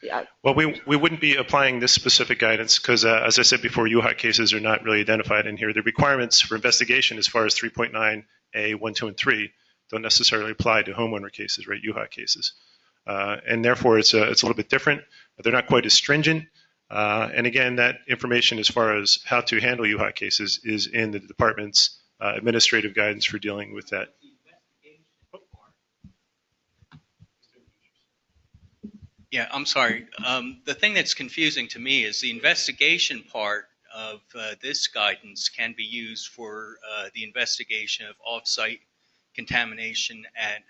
Yeah. Well, we wouldn't be applying this specific guidance because, as I said before, UHOT cases are not really identified in here. The requirements for investigation as far as 3.9A, 1, 2, and 3 don't necessarily apply to homeowner cases, right, UHOT cases. And therefore, it's a little bit different. They're not quite as stringent. And again, that information as far as how to handle UHOT cases is in the department's administrative guidance for dealing with that. Yeah, I'm sorry. The thing that's confusing to me is the investigation part of this guidance can be used for the investigation of off-site contamination at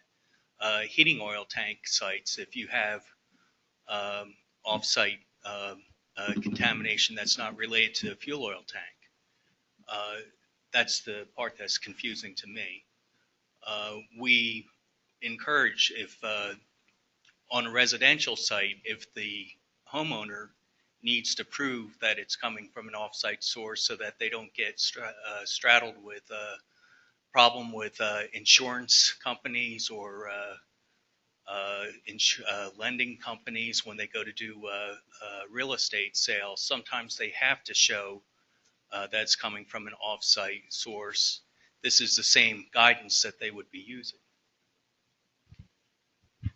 heating oil tank sites. If you have off-site contamination that's not related to the fuel oil tank, that's the part that's confusing to me. We encourage if on a residential site, if the homeowner needs to prove that it's coming from an off-site source so that they don't get straddled with a problem with insurance companies or lending companies when they go to do real estate sales. Sometimes they have to show that's coming from an off-site source. This is the same guidance that they would be using.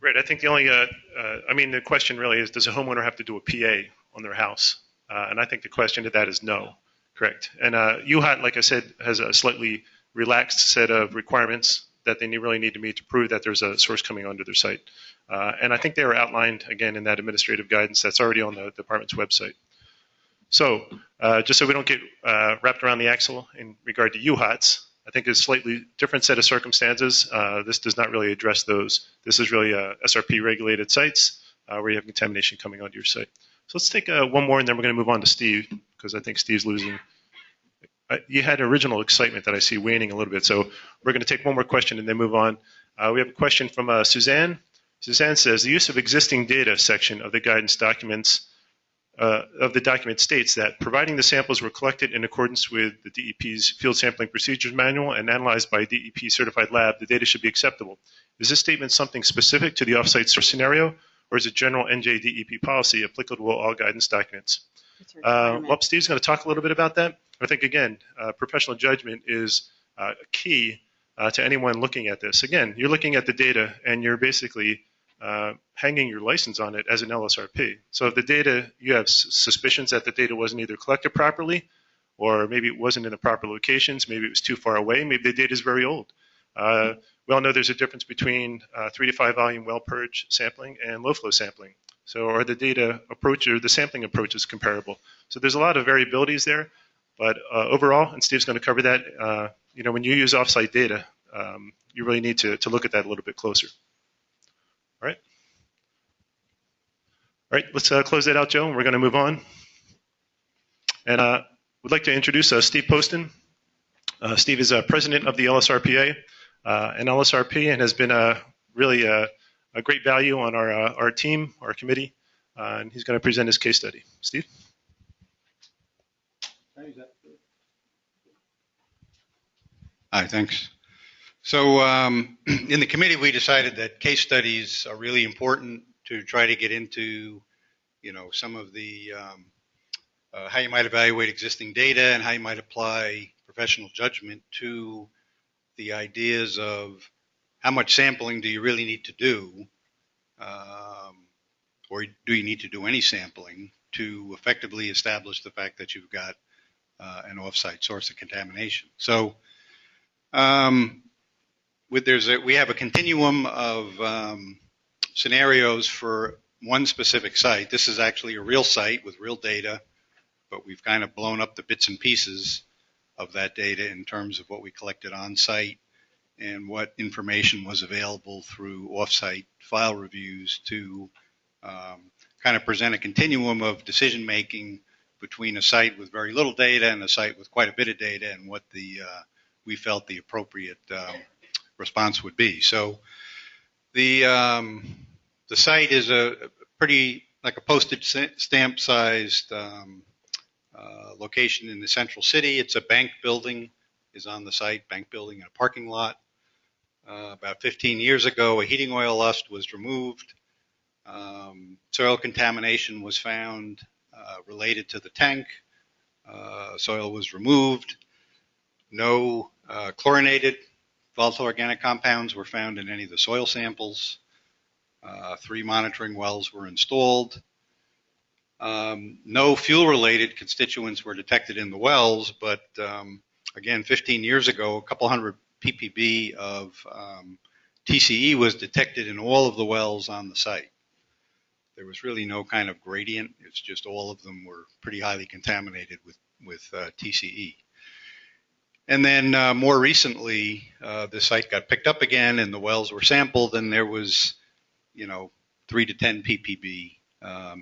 Right. I think the only, the question really is, does a homeowner have to do a PA on their house? And I think the question to that is no. Correct. And UHOT, like I said, has a slightly relaxed set of requirements that they really need to meet to prove that there's a source coming onto their site. And I think they were outlined, again, in that administrative guidance that's already on the department's website. So just so we don't get wrapped around the axle in regard to UHOTs, I think it's a slightly different set of circumstances. This does not really address those. This is really SRP regulated sites where you have contamination coming onto your site. So let's take one more and then we're going to move on to Steve because I think Steve's losing. You had original excitement that I see waning a little bit. So we're going to take one more question and then move on. We have a question from Suzanne. Suzanne says, the use of existing data section of the guidance documents of the document states that providing the samples were collected in accordance with the DEP's Field Sampling Procedures Manual and analyzed by a DEP certified lab, the data should be acceptable. Is this statement something specific to the offsite source scenario, or is it general NJDEP policy applicable to all guidance documents? Well, Steve's going to talk a little bit about that. I think, again, professional judgment is key to anyone looking at this. Again, you're looking at the data and you're basically hanging your license on it as an LSRP. So if the data, you have suspicions that the data wasn't either collected properly or maybe it wasn't in the proper locations, maybe it was too far away, maybe the data is very old. We all know there's a difference between 3 to 5 volume well purge sampling and low flow sampling. So are the data approach or the sampling approach is comparable? So there's a lot of variabilities there, but overall, and Steve's going to cover that, when you use offsite data, you really need to look at that a little bit closer. All right, let's close that out, Joe, and we're going to move on. And we'd like to introduce Steve Poston. Steve is president of the LSRPA, an LSRP, and has been really a great value on our team, our committee, and he's going to present his case study. Steve? Hi, thanks. So in the committee, we decided that case studies are really important to try to get into, some of the how you might evaluate existing data and how you might apply professional judgment to the ideas of how much sampling do you really need to do or do you need to do any sampling to effectively establish the fact that you've got an off-site source of contamination? So we have a continuum of scenarios for one specific site. This is actually a real site with real data, but we've kind of blown up the bits and pieces of that data in terms of what we collected on site and what information was available through off-site file reviews to kind of present a continuum of decision making between a site with very little data and a site with quite a bit of data, and what we felt the appropriate response would be. So the site is a pretty like a postage stamp sized location in the central city. It's a bank building is on the site, bank building in a parking lot. About 15 years ago, a heating oil lust was removed. Soil contamination was found related to the tank. Soil was removed. No chlorinated volatile organic compounds were found in any of the soil samples. 3 monitoring wells were installed. No fuel-related constituents were detected in the wells, but again, 15 years ago, a couple hundred ppb of TCE was detected in all of the wells on the site. There was really no kind of gradient. It's just all of them were pretty highly contaminated with TCE. And then more recently, the site got picked up again, and the wells were sampled, and there was, 3 to 10 ppb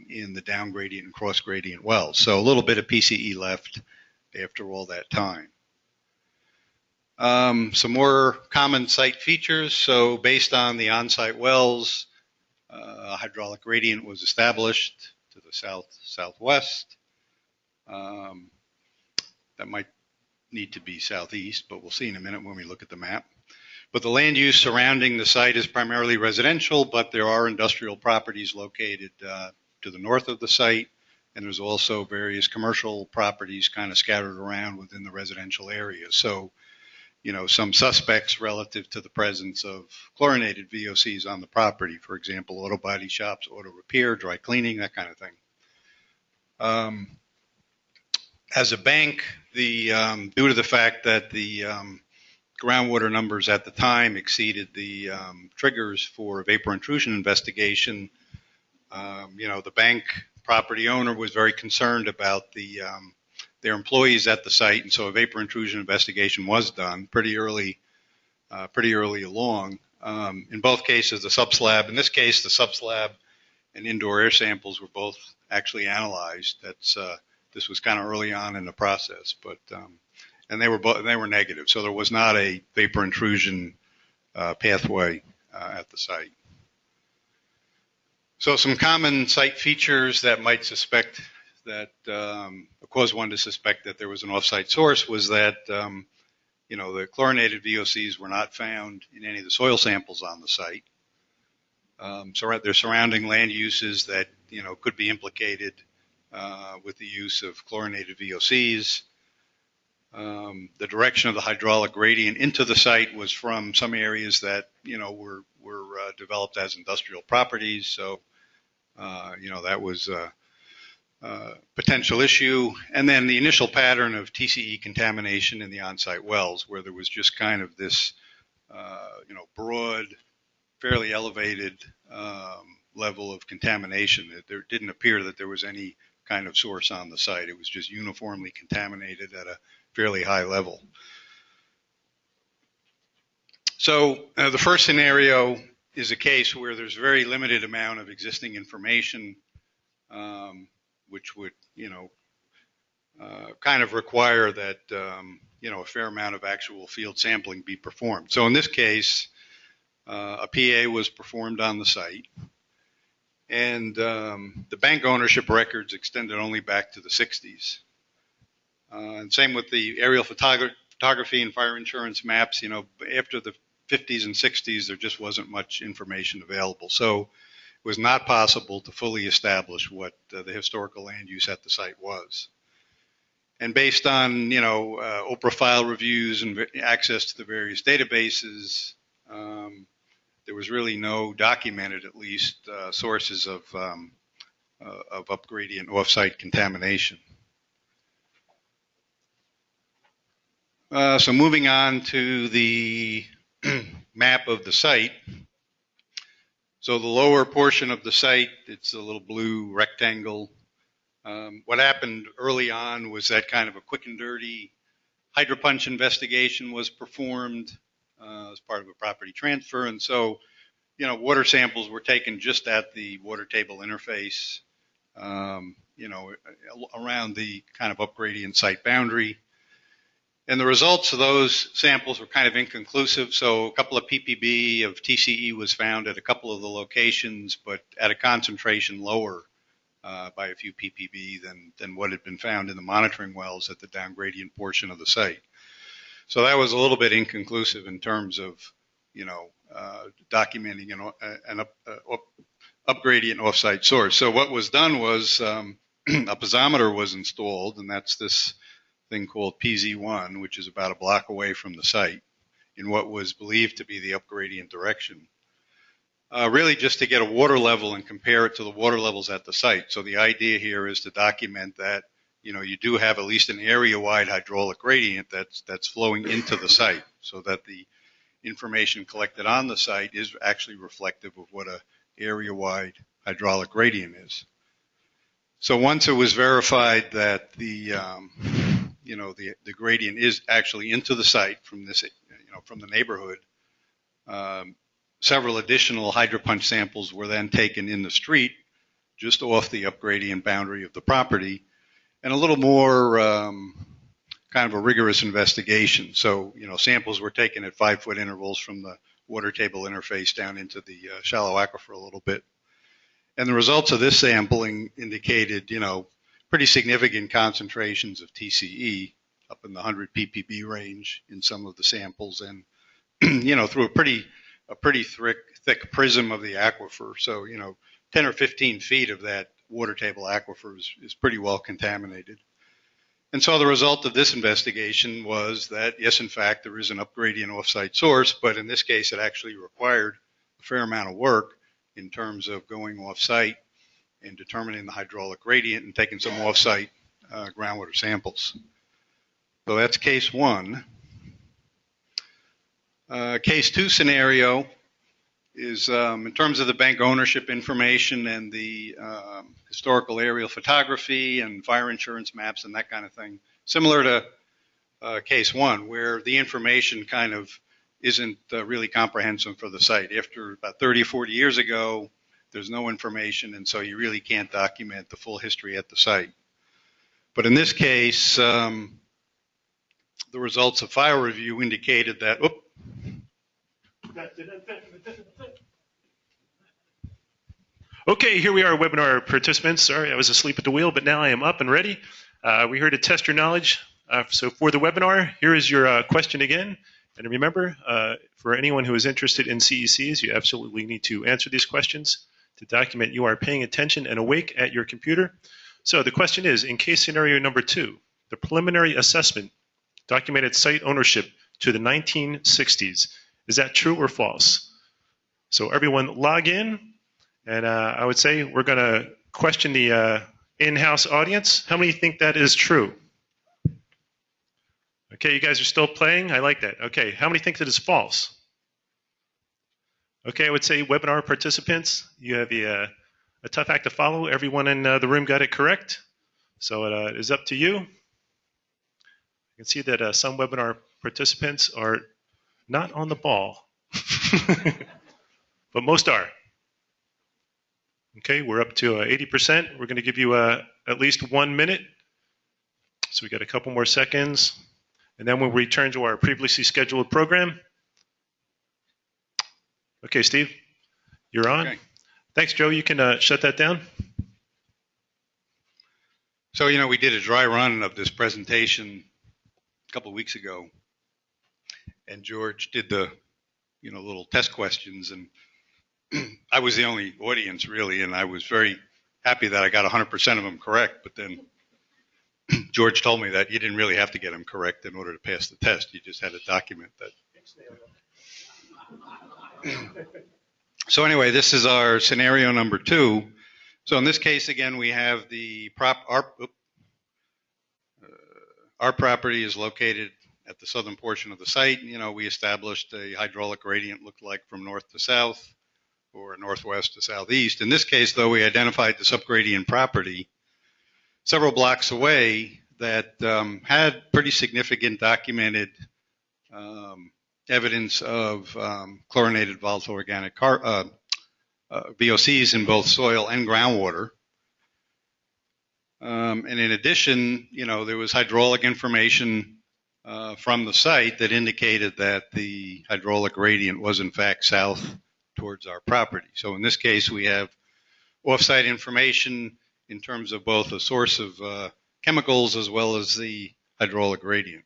in the down gradient and cross gradient wells. So a little bit of PCE left after all that time. Some more common site features. So based on the on-site wells, a hydraulic gradient was established to the southwest. That might need to be southeast, but we'll see in a minute when we look at the map. But the land use surrounding the site is primarily residential, but there are industrial properties located to the north of the site, and there's also various commercial properties kind of scattered around within the residential area. So, some suspects relative to the presence of chlorinated VOCs on the property, for example, auto body shops, auto repair, dry cleaning, that kind of thing. As a bank, due to the fact that the groundwater numbers at the time exceeded the triggers for vapor intrusion investigation, the bank property owner was very concerned about their employees at the site, and so a vapor intrusion investigation was done pretty early along. In both cases, the subslab, in this case, the subslab and indoor air samples were both actually analyzed. This was kind of early on in the process, but and they were negative, so there was not a vapor intrusion pathway at the site. So some common site features that might suspect that cause one to suspect that there was an off-site source was that the chlorinated VOCs were not found in any of the soil samples on the site. So there's surrounding land uses that could be implicated with the use of chlorinated VOCs. The direction of the hydraulic gradient into the site was from some areas that were developed as industrial properties. So that was a potential issue. And then the initial pattern of TCE contamination in the on-site wells, where there was just kind of this broad, fairly elevated level of contamination. There didn't appear that there was any kind of source on the site. It was just uniformly contaminated at a fairly high level. So the first scenario is a case where there's very limited amount of existing information, which would, kind of require that, a fair amount of actual field sampling be performed. So in this case, a PA was performed on the site, and the bank ownership records extended only back to the 60s. And same with the aerial photography and fire insurance maps. After the 50s and 60s, there just wasn't much information available. So it was not possible to fully establish what the historical land use at the site was. And based on, OPRA file reviews and access to the various databases, there was really no documented, at least, sources of upgradient off-site contamination. So moving on to the map of the site. So the lower portion of the site, it's a little blue rectangle. What happened early on was that kind of a quick and dirty hydropunch investigation was performed as part of a property transfer. And so, water samples were taken just at the water table interface, around the kind of upgradient site boundary. And the results of those samples were kind of inconclusive. So a couple of ppb of TCE was found at a couple of the locations, but at a concentration lower by a few ppb than what had been found in the monitoring wells at the downgradient portion of the site. So that was a little bit inconclusive in terms of, documenting an upgradient off-site source. So what was done was a piezometer was installed, and that's this thing called PZ1, which is about a block away from the site in what was believed to be the upgradient direction. Really just to get a water level and compare it to the water levels at the site. So the idea here is to document that, you do have at least an area-wide hydraulic gradient that's flowing into the site, so that the information collected on the site is actually reflective of what a area-wide hydraulic gradient is. So once it was verified that the gradient is actually into the site from this, from the neighborhood, several additional hydropunch samples were then taken in the street, just off the upgradient boundary of the property, and a little more kind of a rigorous investigation. So, samples were taken at 5-foot intervals from the water table interface down into the shallow aquifer a little bit. And the results of this sampling indicated, pretty significant concentrations of TCE up in the 100 ppb range in some of the samples, and, through a pretty thick prism of the aquifer. So, 10 or 15 feet of that water table aquifer is pretty well contaminated. And so the result of this investigation was that, yes, in fact, there is an upgradient off-site source, but in this case, it actually required a fair amount of work in terms of going off-site and determining the hydraulic gradient and taking some off-site groundwater samples. So that's case one. Case two scenario is in terms of the bank ownership information and the historical aerial photography and fire insurance maps and that kind of thing, similar to case one, where the information kind of isn't really comprehensive for the site. After about 30, 40 years ago, there's no information, and so you really can't document the full history at the site. But in this case, the results of file review indicated that, Okay, here we are, webinar participants. Sorry, I was asleep at the wheel, but now I am up and ready. We're here to test your knowledge. So for the webinar, here is your question again. And remember, for anyone who is interested in CECs, you absolutely need to answer these questions to document you are paying attention and awake at your computer. So the question is, in case scenario number 2, the preliminary assessment documented site ownership to the 1960s. Is that true or false? So everyone log in, and I would say we're going to question the in-house audience. How many think that is true? Okay, you guys are still playing? I like that. Okay, how many think that is false? Okay, I would say webinar participants, you have a tough act to follow. Everyone in the room got it correct. So it is up to you. I can see that some webinar participants are not on the ball, but most are. Okay, we're up to 80%. We're going to give you at least 1 minute. So we got a couple more seconds. And then we'll return to our previously scheduled program. Okay, Steve, you're on. Okay. Thanks, Joe. You can shut that down. So, we did a dry run of this presentation a couple of weeks ago. And George did the, little test questions. And I was the only audience, really. And I was very happy that I got 100% of them correct. But then George told me that you didn't really have to get them correct in order to pass the test. You just had to document that. So anyway, this is our scenario number 2. So in this case, again, we have our property is located at the southern portion of the site. We established a hydraulic gradient looked like from north to south or northwest to southeast. In this case, though, we identified the subgradient property several blocks away that had pretty significant documented evidence of chlorinated volatile organic VOCs in both soil and groundwater. And in addition, there was hydraulic information from the site that indicated that the hydraulic gradient was in fact south towards our property. So in this case, we have off-site information in terms of both a source of chemicals as well as the hydraulic gradient.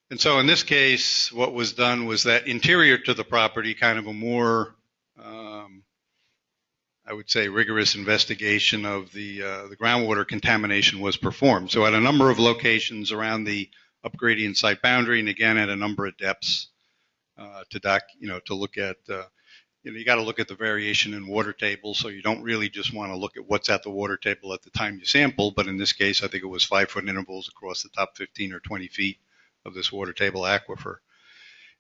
And so in this case, what was done was that interior to the property, kind of a more, I would say, rigorous investigation of the groundwater contamination was performed. So at a number of locations around the upgradient site boundary, and again at a number of depths, to look at, you got to look at the variation in water table. So you don't really just want to look at what's at the water table at the time you sample, but in this case, I think it was 5-foot intervals across the top 15 or 20 feet of this water table aquifer.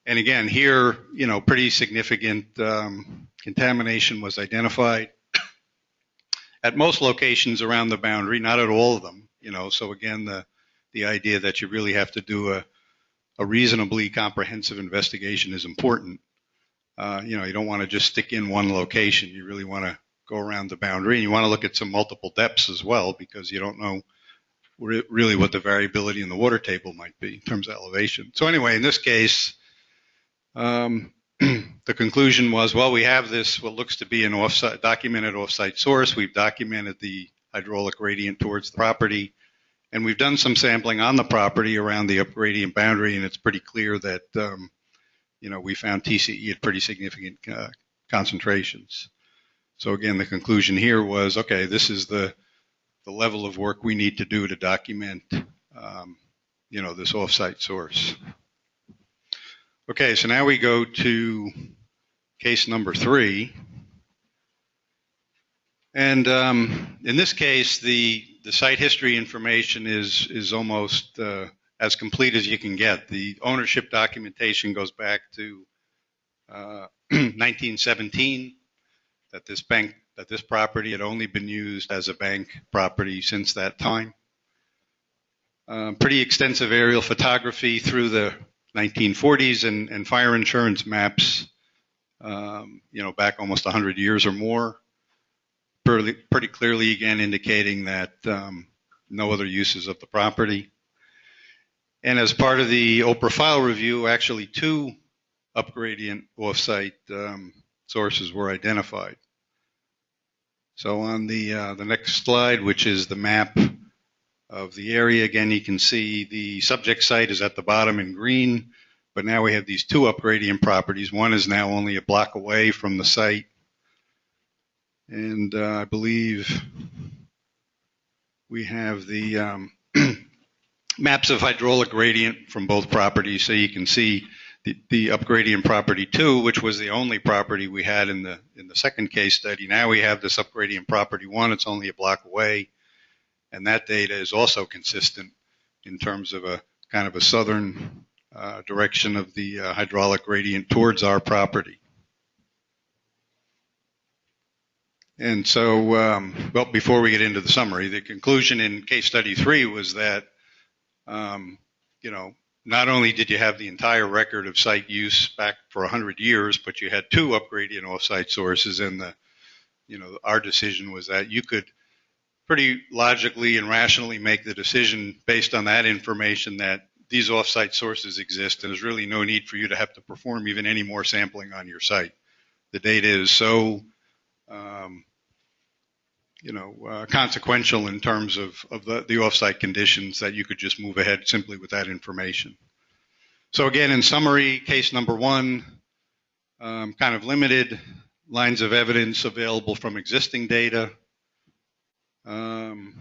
And again, here, pretty significant contamination was identified at most locations around the boundary, not at all of them. So again, the idea that you really have to do a reasonably comprehensive investigation is important. You don't want to just stick in one location. You really want to go around the boundary, and you want to look at some multiple depths as well, because you don't know really what the variability in the water table might be in terms of elevation. So anyway, in this case, the conclusion was, well, we have this, what looks to be an documented off-site source. We've documented the hydraulic gradient towards the property, and we've done some sampling on the property around the upgradient boundary, and it's pretty clear that, we found TCE at pretty significant concentrations. So again, the conclusion here was, okay, this is the level of work we need to do to document, this off-site source. Okay, so now we go to case number 3. And in this case, the site history information is almost as complete as you can get. The ownership documentation goes back to 1917, that this property had only been used as a bank property since that time. Pretty extensive aerial photography through the 1940s and fire insurance maps, back almost 100 years or more, pretty clearly again indicating that no other uses of the property. And as part of the Oprah file review, actually 2 upgradient off-site sources were identified. So on the next slide, which is the map of the area, again, you can see the subject site is at the bottom in green, but now we have these 2 upgradient properties. One is now only a block away from the site. And I believe we have the maps of hydraulic gradient from both properties, so you can see the upgradient property 2, which was the only property we had in the second case study. Now we have this upgradient property 1. It's only a block away, and that data is also consistent in terms of a kind of a southern direction of the hydraulic gradient towards our property. And so, well, before we get into the summary, the conclusion in case study 3 was that not only did you have the entire record of site use back for 100 years, but you had 2 upgradient off-site sources, and our decision was that you could pretty logically and rationally make the decision based on that information that these off-site sources exist, and there's really no need for you to have to perform even any more sampling on your site. The data is so consequential in terms of the off-site conditions that you could just move ahead simply with that information. So again, in summary, case number 1, kind of limited lines of evidence available from existing data, and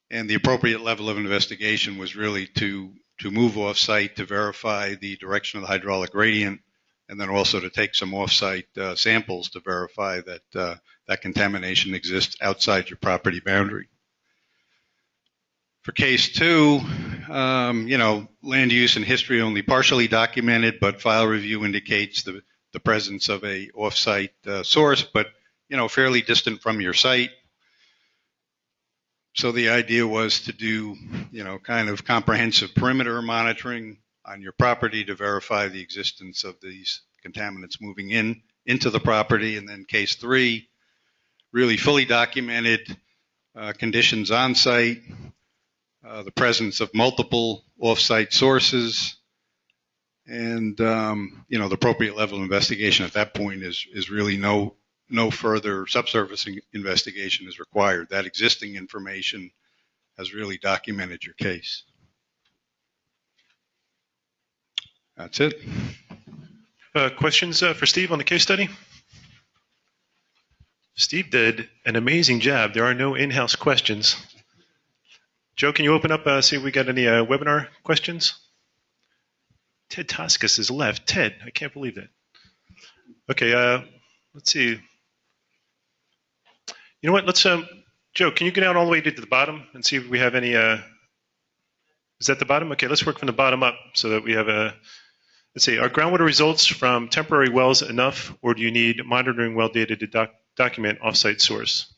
the appropriate level of investigation was really to move off-site to verify the direction of the hydraulic gradient and then also to take some off-site samples to verify that that contamination exists outside your property boundary. For case 2, land use and history only partially documented, but file review indicates the presence of a off-site source, but fairly distant from your site. So the idea was to do, kind of comprehensive perimeter monitoring on your property to verify the existence of these contaminants moving into the property. And then case 3, really fully documented conditions on site, the presence of multiple off-site sources, and the appropriate level of investigation at that point is really no further subsurface investigation is required. That existing information has really documented your case. That's it. Questions for Steve on the case study? Steve did an amazing job. There are no in-house questions. Joe, can you open up, see if we got any webinar questions? Ted Toscas is left. Ted, I can't believe that. Okay, let's see. You know what, let's, Joe, can you go down all the way to the bottom and see if we have any, is that the bottom? Okay, let's work from the bottom up so that we have a, let's see, are groundwater results from temporary wells enough, or do you need monitoring well data to document offsite source?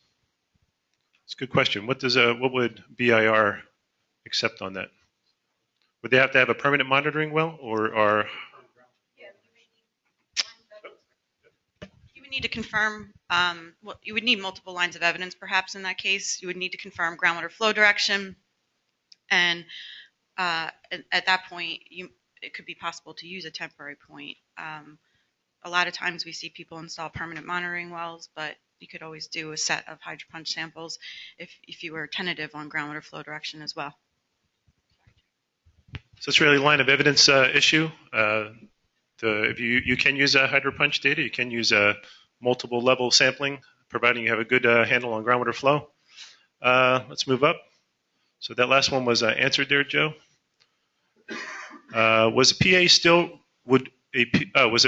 It's a good question. What would BIR accept on that? Would they have to have a permanent monitoring well, or are? You would need to confirm, you would need multiple lines of evidence perhaps in that case. You would need to confirm groundwater flow direction, and at that point, it could be possible to use a temporary point. A lot of times we see people install permanent monitoring wells, but you could always do a set of hydropunch samples if you were tentative on groundwater flow direction as well. So it's really a line of evidence issue. If you can use hydropunch data, you can use multiple level sampling, providing you have a good handle on groundwater flow. Let's move up. So that last one was answered there, Joe. Was a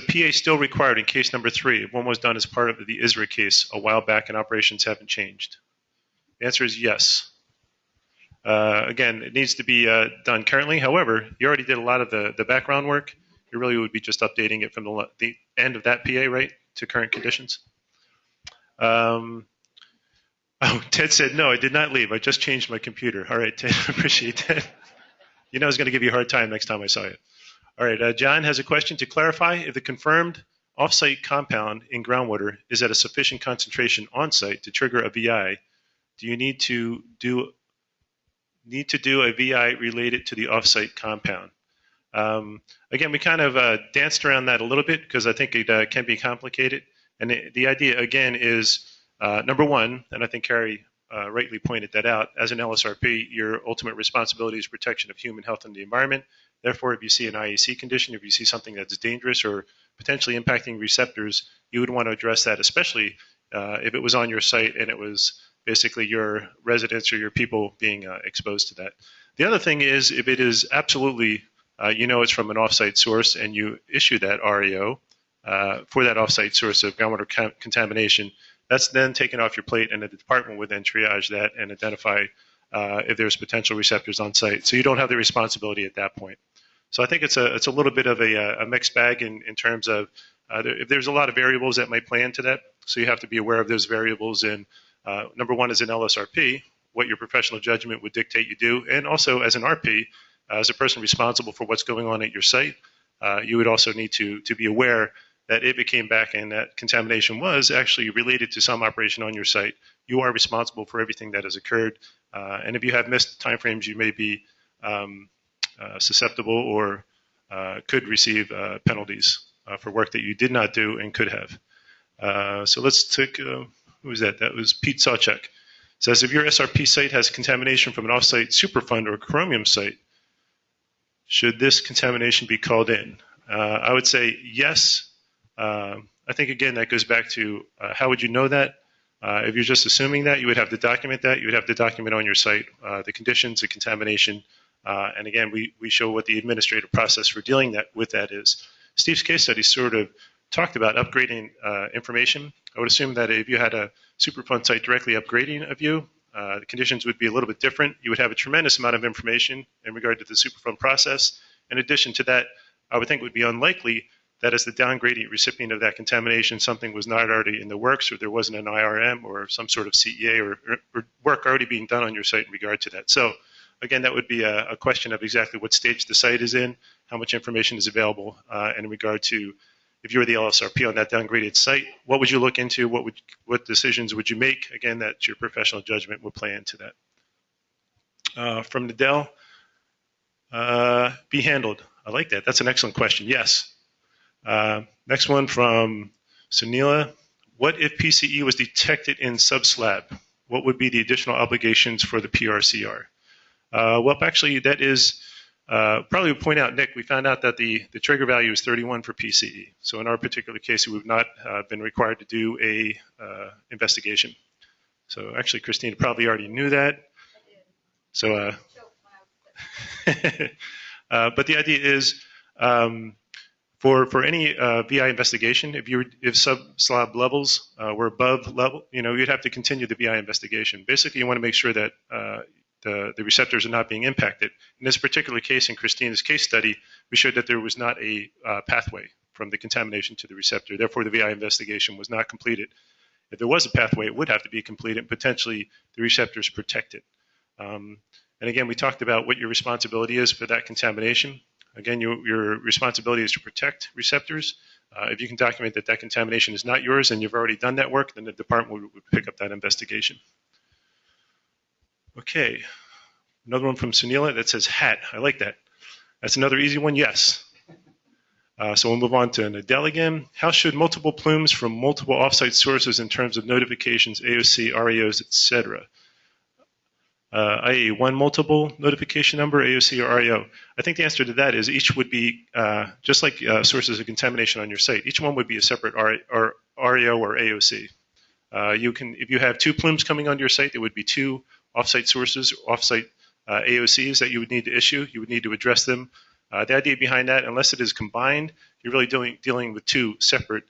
PA still required in case number 3 if one was done as part of the ISRA case a while back and operations haven't changed? The answer is yes. Again, it needs to be done currently. However, you already did a lot of the background work. You really would be just updating it from the end of that PA, right, to current conditions. Oh, Ted said, no, I did not leave. I just changed my computer. All right, Ted, appreciate that. I was going to give you a hard time next time I saw you. All right, John has a question to clarify. If the confirmed off-site compound in groundwater is at a sufficient concentration on-site to trigger a VI, do you need to do a VI related to the off-site compound? Again, we kind of danced around that a little bit because I think it can be complicated. And the idea, again, is number one, and I think Carrie rightly pointed that out, as an LSRP, your ultimate responsibility is protection of human health and the environment. Therefore, if you see an IAC condition, if you see something that's dangerous or potentially impacting receptors, you would want to address that, especially if it was on your site and it was basically your residents or your people being exposed to that. The other thing is, if it is absolutely, it's from an offsite source and you issue that REO for that offsite source of groundwater contamination, that's then taken off your plate, and the department would then triage that and identify if there's potential receptors on site. So you don't have the responsibility at that point. So I think it's a little bit of a mixed bag in terms of if there's a lot of variables that might play into that. So you have to be aware of those variables. And number one is an LSRP, what your professional judgment would dictate you do. And also as an RP, as a person responsible for what's going on at your site, you would also need to be aware that if it came back and that contamination was actually related to some operation on your site, you are responsible for everything that has occurred. And if you have missed timeframes, you may be susceptible or could receive penalties for work that you did not do and could have. So let's take, who was that? That was Pete Sawchuk. It says, if your SRP site has contamination from an offsite Superfund or chromium site, should this contamination be called in? I would say yes. I think, again, that goes back to how would you know that? If you're just assuming that, you would have to document that. You would have to document on your site the conditions, the contamination. And again, we show what the administrative process for dealing with that is. Steve's case study sort of talked about upgrading information. I would assume that if you had a Superfund site directly upgrading a view, the conditions would be a little bit different. You would have a tremendous amount of information in regard to the Superfund process. In addition to that, I would think it would be unlikely that as the downgrading recipient of that contamination, something was not already in the works, or there wasn't an IRM or some sort of CEA or work already being done on your site in regard to that. So again, that would be a question of exactly what stage the site is in, how much information is available, and in regard to if you were the LSRP on that downgraded site, what would you look into? What decisions would you make? Again, that your professional judgment would play into that. From Nadell, be handled. I like that. That's an excellent question. Yes. Next one from Sunila. What if PCE was detected in subslab? What would be the additional obligations for the PRCR? Well, actually, that is probably would point out, Nick, we found out that the trigger value is 31 for PCE. So in our particular case, we would not been required to do a investigation. So actually, Christina probably already knew that. So, but the idea is for any VI investigation, if sub-slab levels were above level, you'd have to continue the VI investigation. Basically, you want to make sure that the receptors are not being impacted. In this particular case, in Christina's case study, we showed that there was not a pathway from the contamination to the receptor. Therefore, the VI investigation was not completed. If there was a pathway, it would have to be completed, and potentially the receptors protected. And again, we talked about what your responsibility is for that contamination. Again, your responsibility is to protect receptors. If you can document that that contamination is not yours and you've already done that work, then the department would pick up that investigation. Okay, another one from Sunila that says hat. I like that. That's another easy one, yes. So we'll move on to Nadell again. How should multiple plumes from multiple offsite sources in terms of notifications, AOC, REOs, etc.? i.e. one multiple notification number, AOC or REO. I think the answer to that is each would be, just like sources of contamination on your site, each one would be a separate REO or AOC. If you have two plumes coming onto your site, there would be two offsite sources, offsite AOCs that you would need to issue. You would need to address them. The idea behind that, unless it is combined, you're really dealing with two separate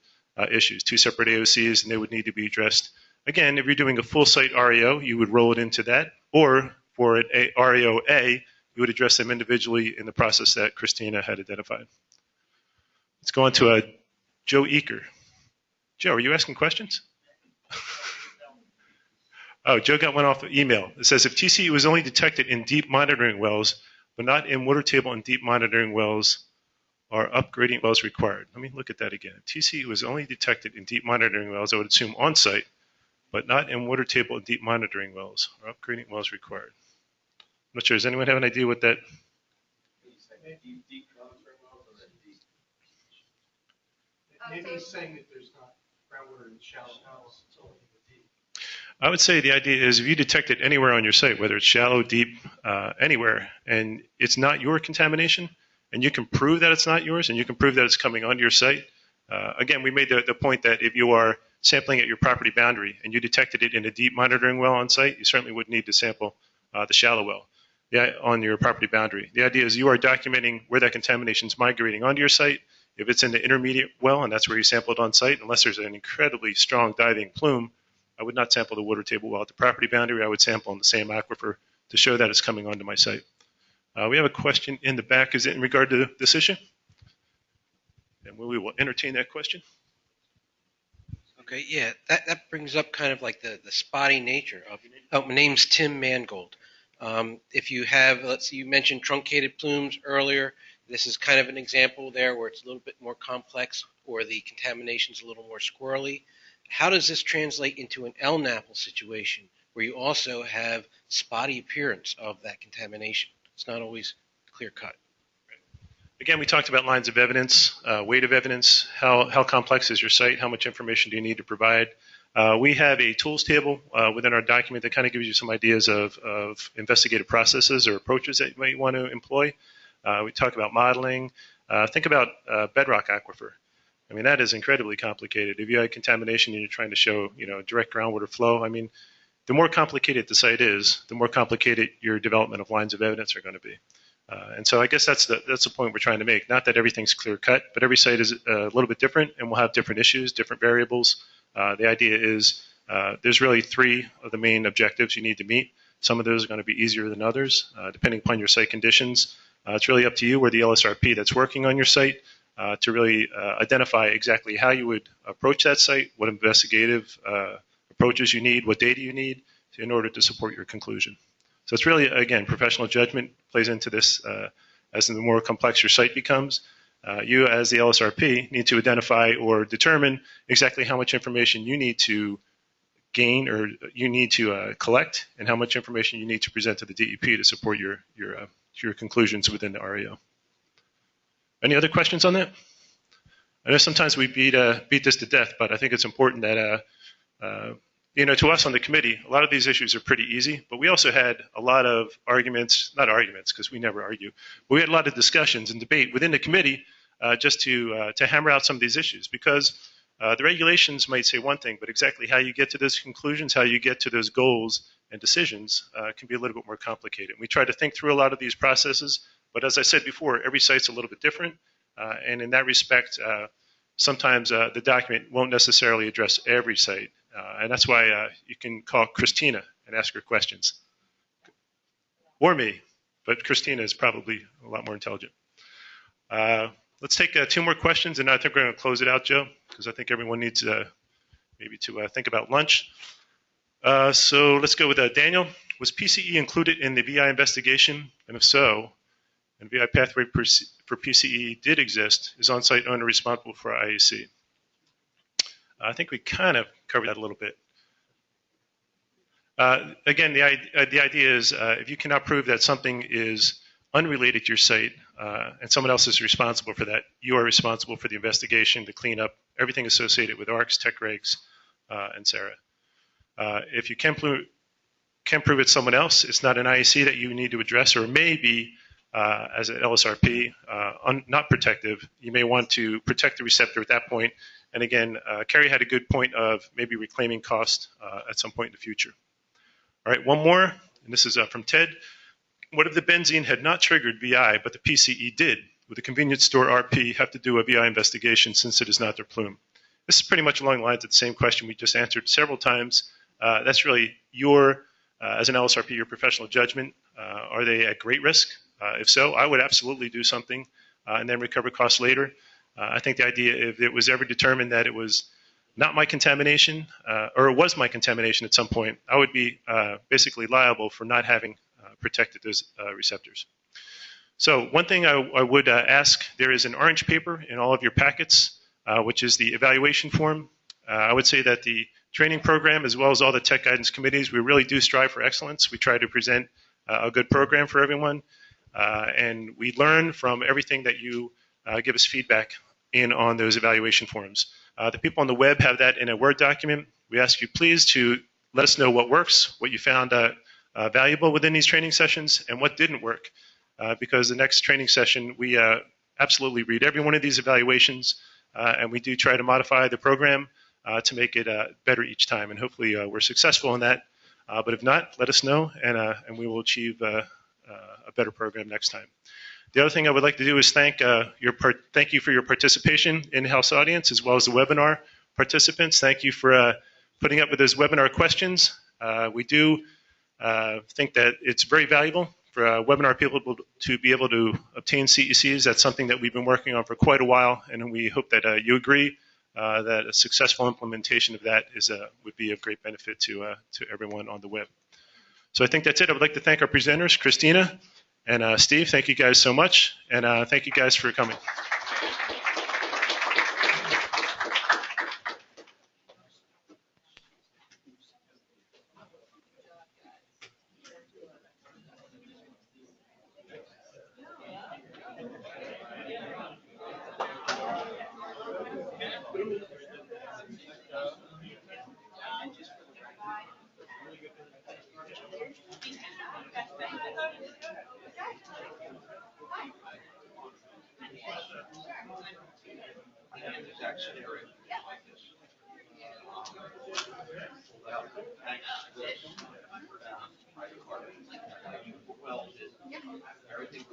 issues, two separate AOCs, and they would need to be addressed. Again, if you're doing a full site REO, you would roll it into that, or for an REO-A, you would address them individually in the process that Christina had identified. Let's go on to Joe Eaker. Joe, are you asking questions? Oh, Joe got one off the email. It says, if TCE was only detected in deep monitoring wells, but not in water table and deep monitoring wells, are upgrading wells required? Let me look at that again. TCE was only detected in deep monitoring wells, I would assume on-site, but not in water table and deep monitoring wells. Are upgrading wells required? I'm not sure. Does anyone have an idea what that? Maybe he's saying that there's not groundwater in shallow wells. It's only deep. I would say the idea is if you detect it anywhere on your site, whether it's shallow, deep, anywhere, and it's not your contamination, and you can prove that it's not yours, and you can prove that it's coming onto your site. Again, we made the point that if you are sampling at your property boundary and you detected it in a deep monitoring well on site, you certainly would need to sample the shallow well on your property boundary. The idea is you are documenting where that contamination is migrating onto your site. If it's in the intermediate well and that's where you sample it on site, unless there's an incredibly strong diving plume, I would not sample the water table well at the property boundary. I would sample in the same aquifer to show that it's coming onto my site. We have a question in the back. Is it in regard to this issue? And we will entertain that question. Okay, yeah, that brings up kind of like the spotty nature of. Oh, my name's Tim Mangold. If you have, let's see, you mentioned truncated plumes earlier. This is kind of an example there where it's a little bit more complex, or the contamination's a little more squirrely. How does this translate into an LNAPL situation where you also have spotty appearance of that contamination? It's not always clear cut. Again, we talked about lines of evidence, weight of evidence, how complex is your site, how much information do you need to provide. We have a tools table within our document that kind of gives you some ideas of investigative processes or approaches that you might want to employ. We talk about modeling. Think about bedrock aquifer. I mean, that is incredibly complicated. If you had contamination and you're trying to show, direct groundwater flow, I mean, the more complicated the site is, the more complicated your development of lines of evidence are going to be. And so I guess that's the point we're trying to make. Not that everything's clear cut, but every site is a little bit different and will have different issues, different variables. The idea is there's really three of the main objectives you need to meet. Some of those are going to be easier than others, depending upon your site conditions. It's really up to you or the LSRP that's working on your site to really identify exactly how you would approach that site, what investigative approaches you need, what data you need in order to support your conclusion. So it's really, again, professional judgment plays into this as the more complex your site becomes. You, as the LSRP, need to identify or determine exactly how much information you need to gain or you need to collect and how much information you need to present to the DEP to support your conclusions within the REO. Any other questions on that? I know sometimes we beat this to death, but I think it's important that to us on the committee, a lot of these issues are pretty easy, but we also had a lot of arguments, not arguments because we never argue, but we had a lot of discussions and debate within the committee just to hammer out some of these issues because the regulations might say one thing, but exactly how you get to those conclusions, how you get to those goals and decisions can be a little bit more complicated. We try to think through a lot of these processes, but as I said before, every site's a little bit different, and in that respect, sometimes the document won't necessarily address every site. And that's why you can call Christina and ask her questions. Or me, but Christina is probably a lot more intelligent. Let's take two more questions, and I think we're going to close it out, Joe, because I think everyone needs maybe to think about lunch. So let's go with Daniel. Was PCE included in the VI investigation? And if so, and VI pathway for PCE did exist, is on-site owner responsible for IAC? I think we kind of covered that a little bit. Again, the idea is if you cannot prove that something is unrelated to your site and someone else is responsible for that, you are responsible for the investigation, the cleanup, everything associated with ARCs, tech regs, and SARA. If you can prove it's someone else, it's not an IAC that you need to address, or maybe as an LSRP, not protective, you may want to protect the receptor at that point. And again, Kerry had a good point of maybe reclaiming cost at some point in the future. All right, one more, and this is from Ted. What if the benzene had not triggered VI, but the PCE did? Would the convenience store RP have to do a VI investigation since it is not their plume? This is pretty much along the lines of the same question we just answered several times. That's really your, as an LSRP, your professional judgment. Are they at great risk? If so, I would absolutely do something and then recover costs later. I think the idea, if it was ever determined that it was not my contamination, or it was my contamination at some point, I would be basically liable for not having protected those receptors. So one thing I would ask, there is an orange paper in all of your packets, which is the evaluation form. I would say that the training program, as well as all the tech guidance committees, we really do strive for excellence. We try to present a good program for everyone, and we learn from everything that you give us feedback in on those evaluation forms. The people on the web have that in a Word document. We ask you please to let us know what works, what you found valuable within these training sessions, and what didn't work. Because the next training session, we absolutely read every one of these evaluations, and we do try to modify the program to make it better each time. And hopefully we're successful in that. But if not, let us know, and we will achieve a better program next time. The other thing I would like to do is thank you for your participation in the House audience, as well as the webinar participants. Thank you for putting up with those webinar questions. We do think that it's very valuable for webinar people to be able to obtain CECs. That's something that we've been working on for quite a while, and we hope that you agree that a successful implementation of that would be of great benefit to everyone on the web. So I think that's it. I would like to thank our presenters, Christina and Steve. Thank you guys so much, and thank you guys for coming. Well, everything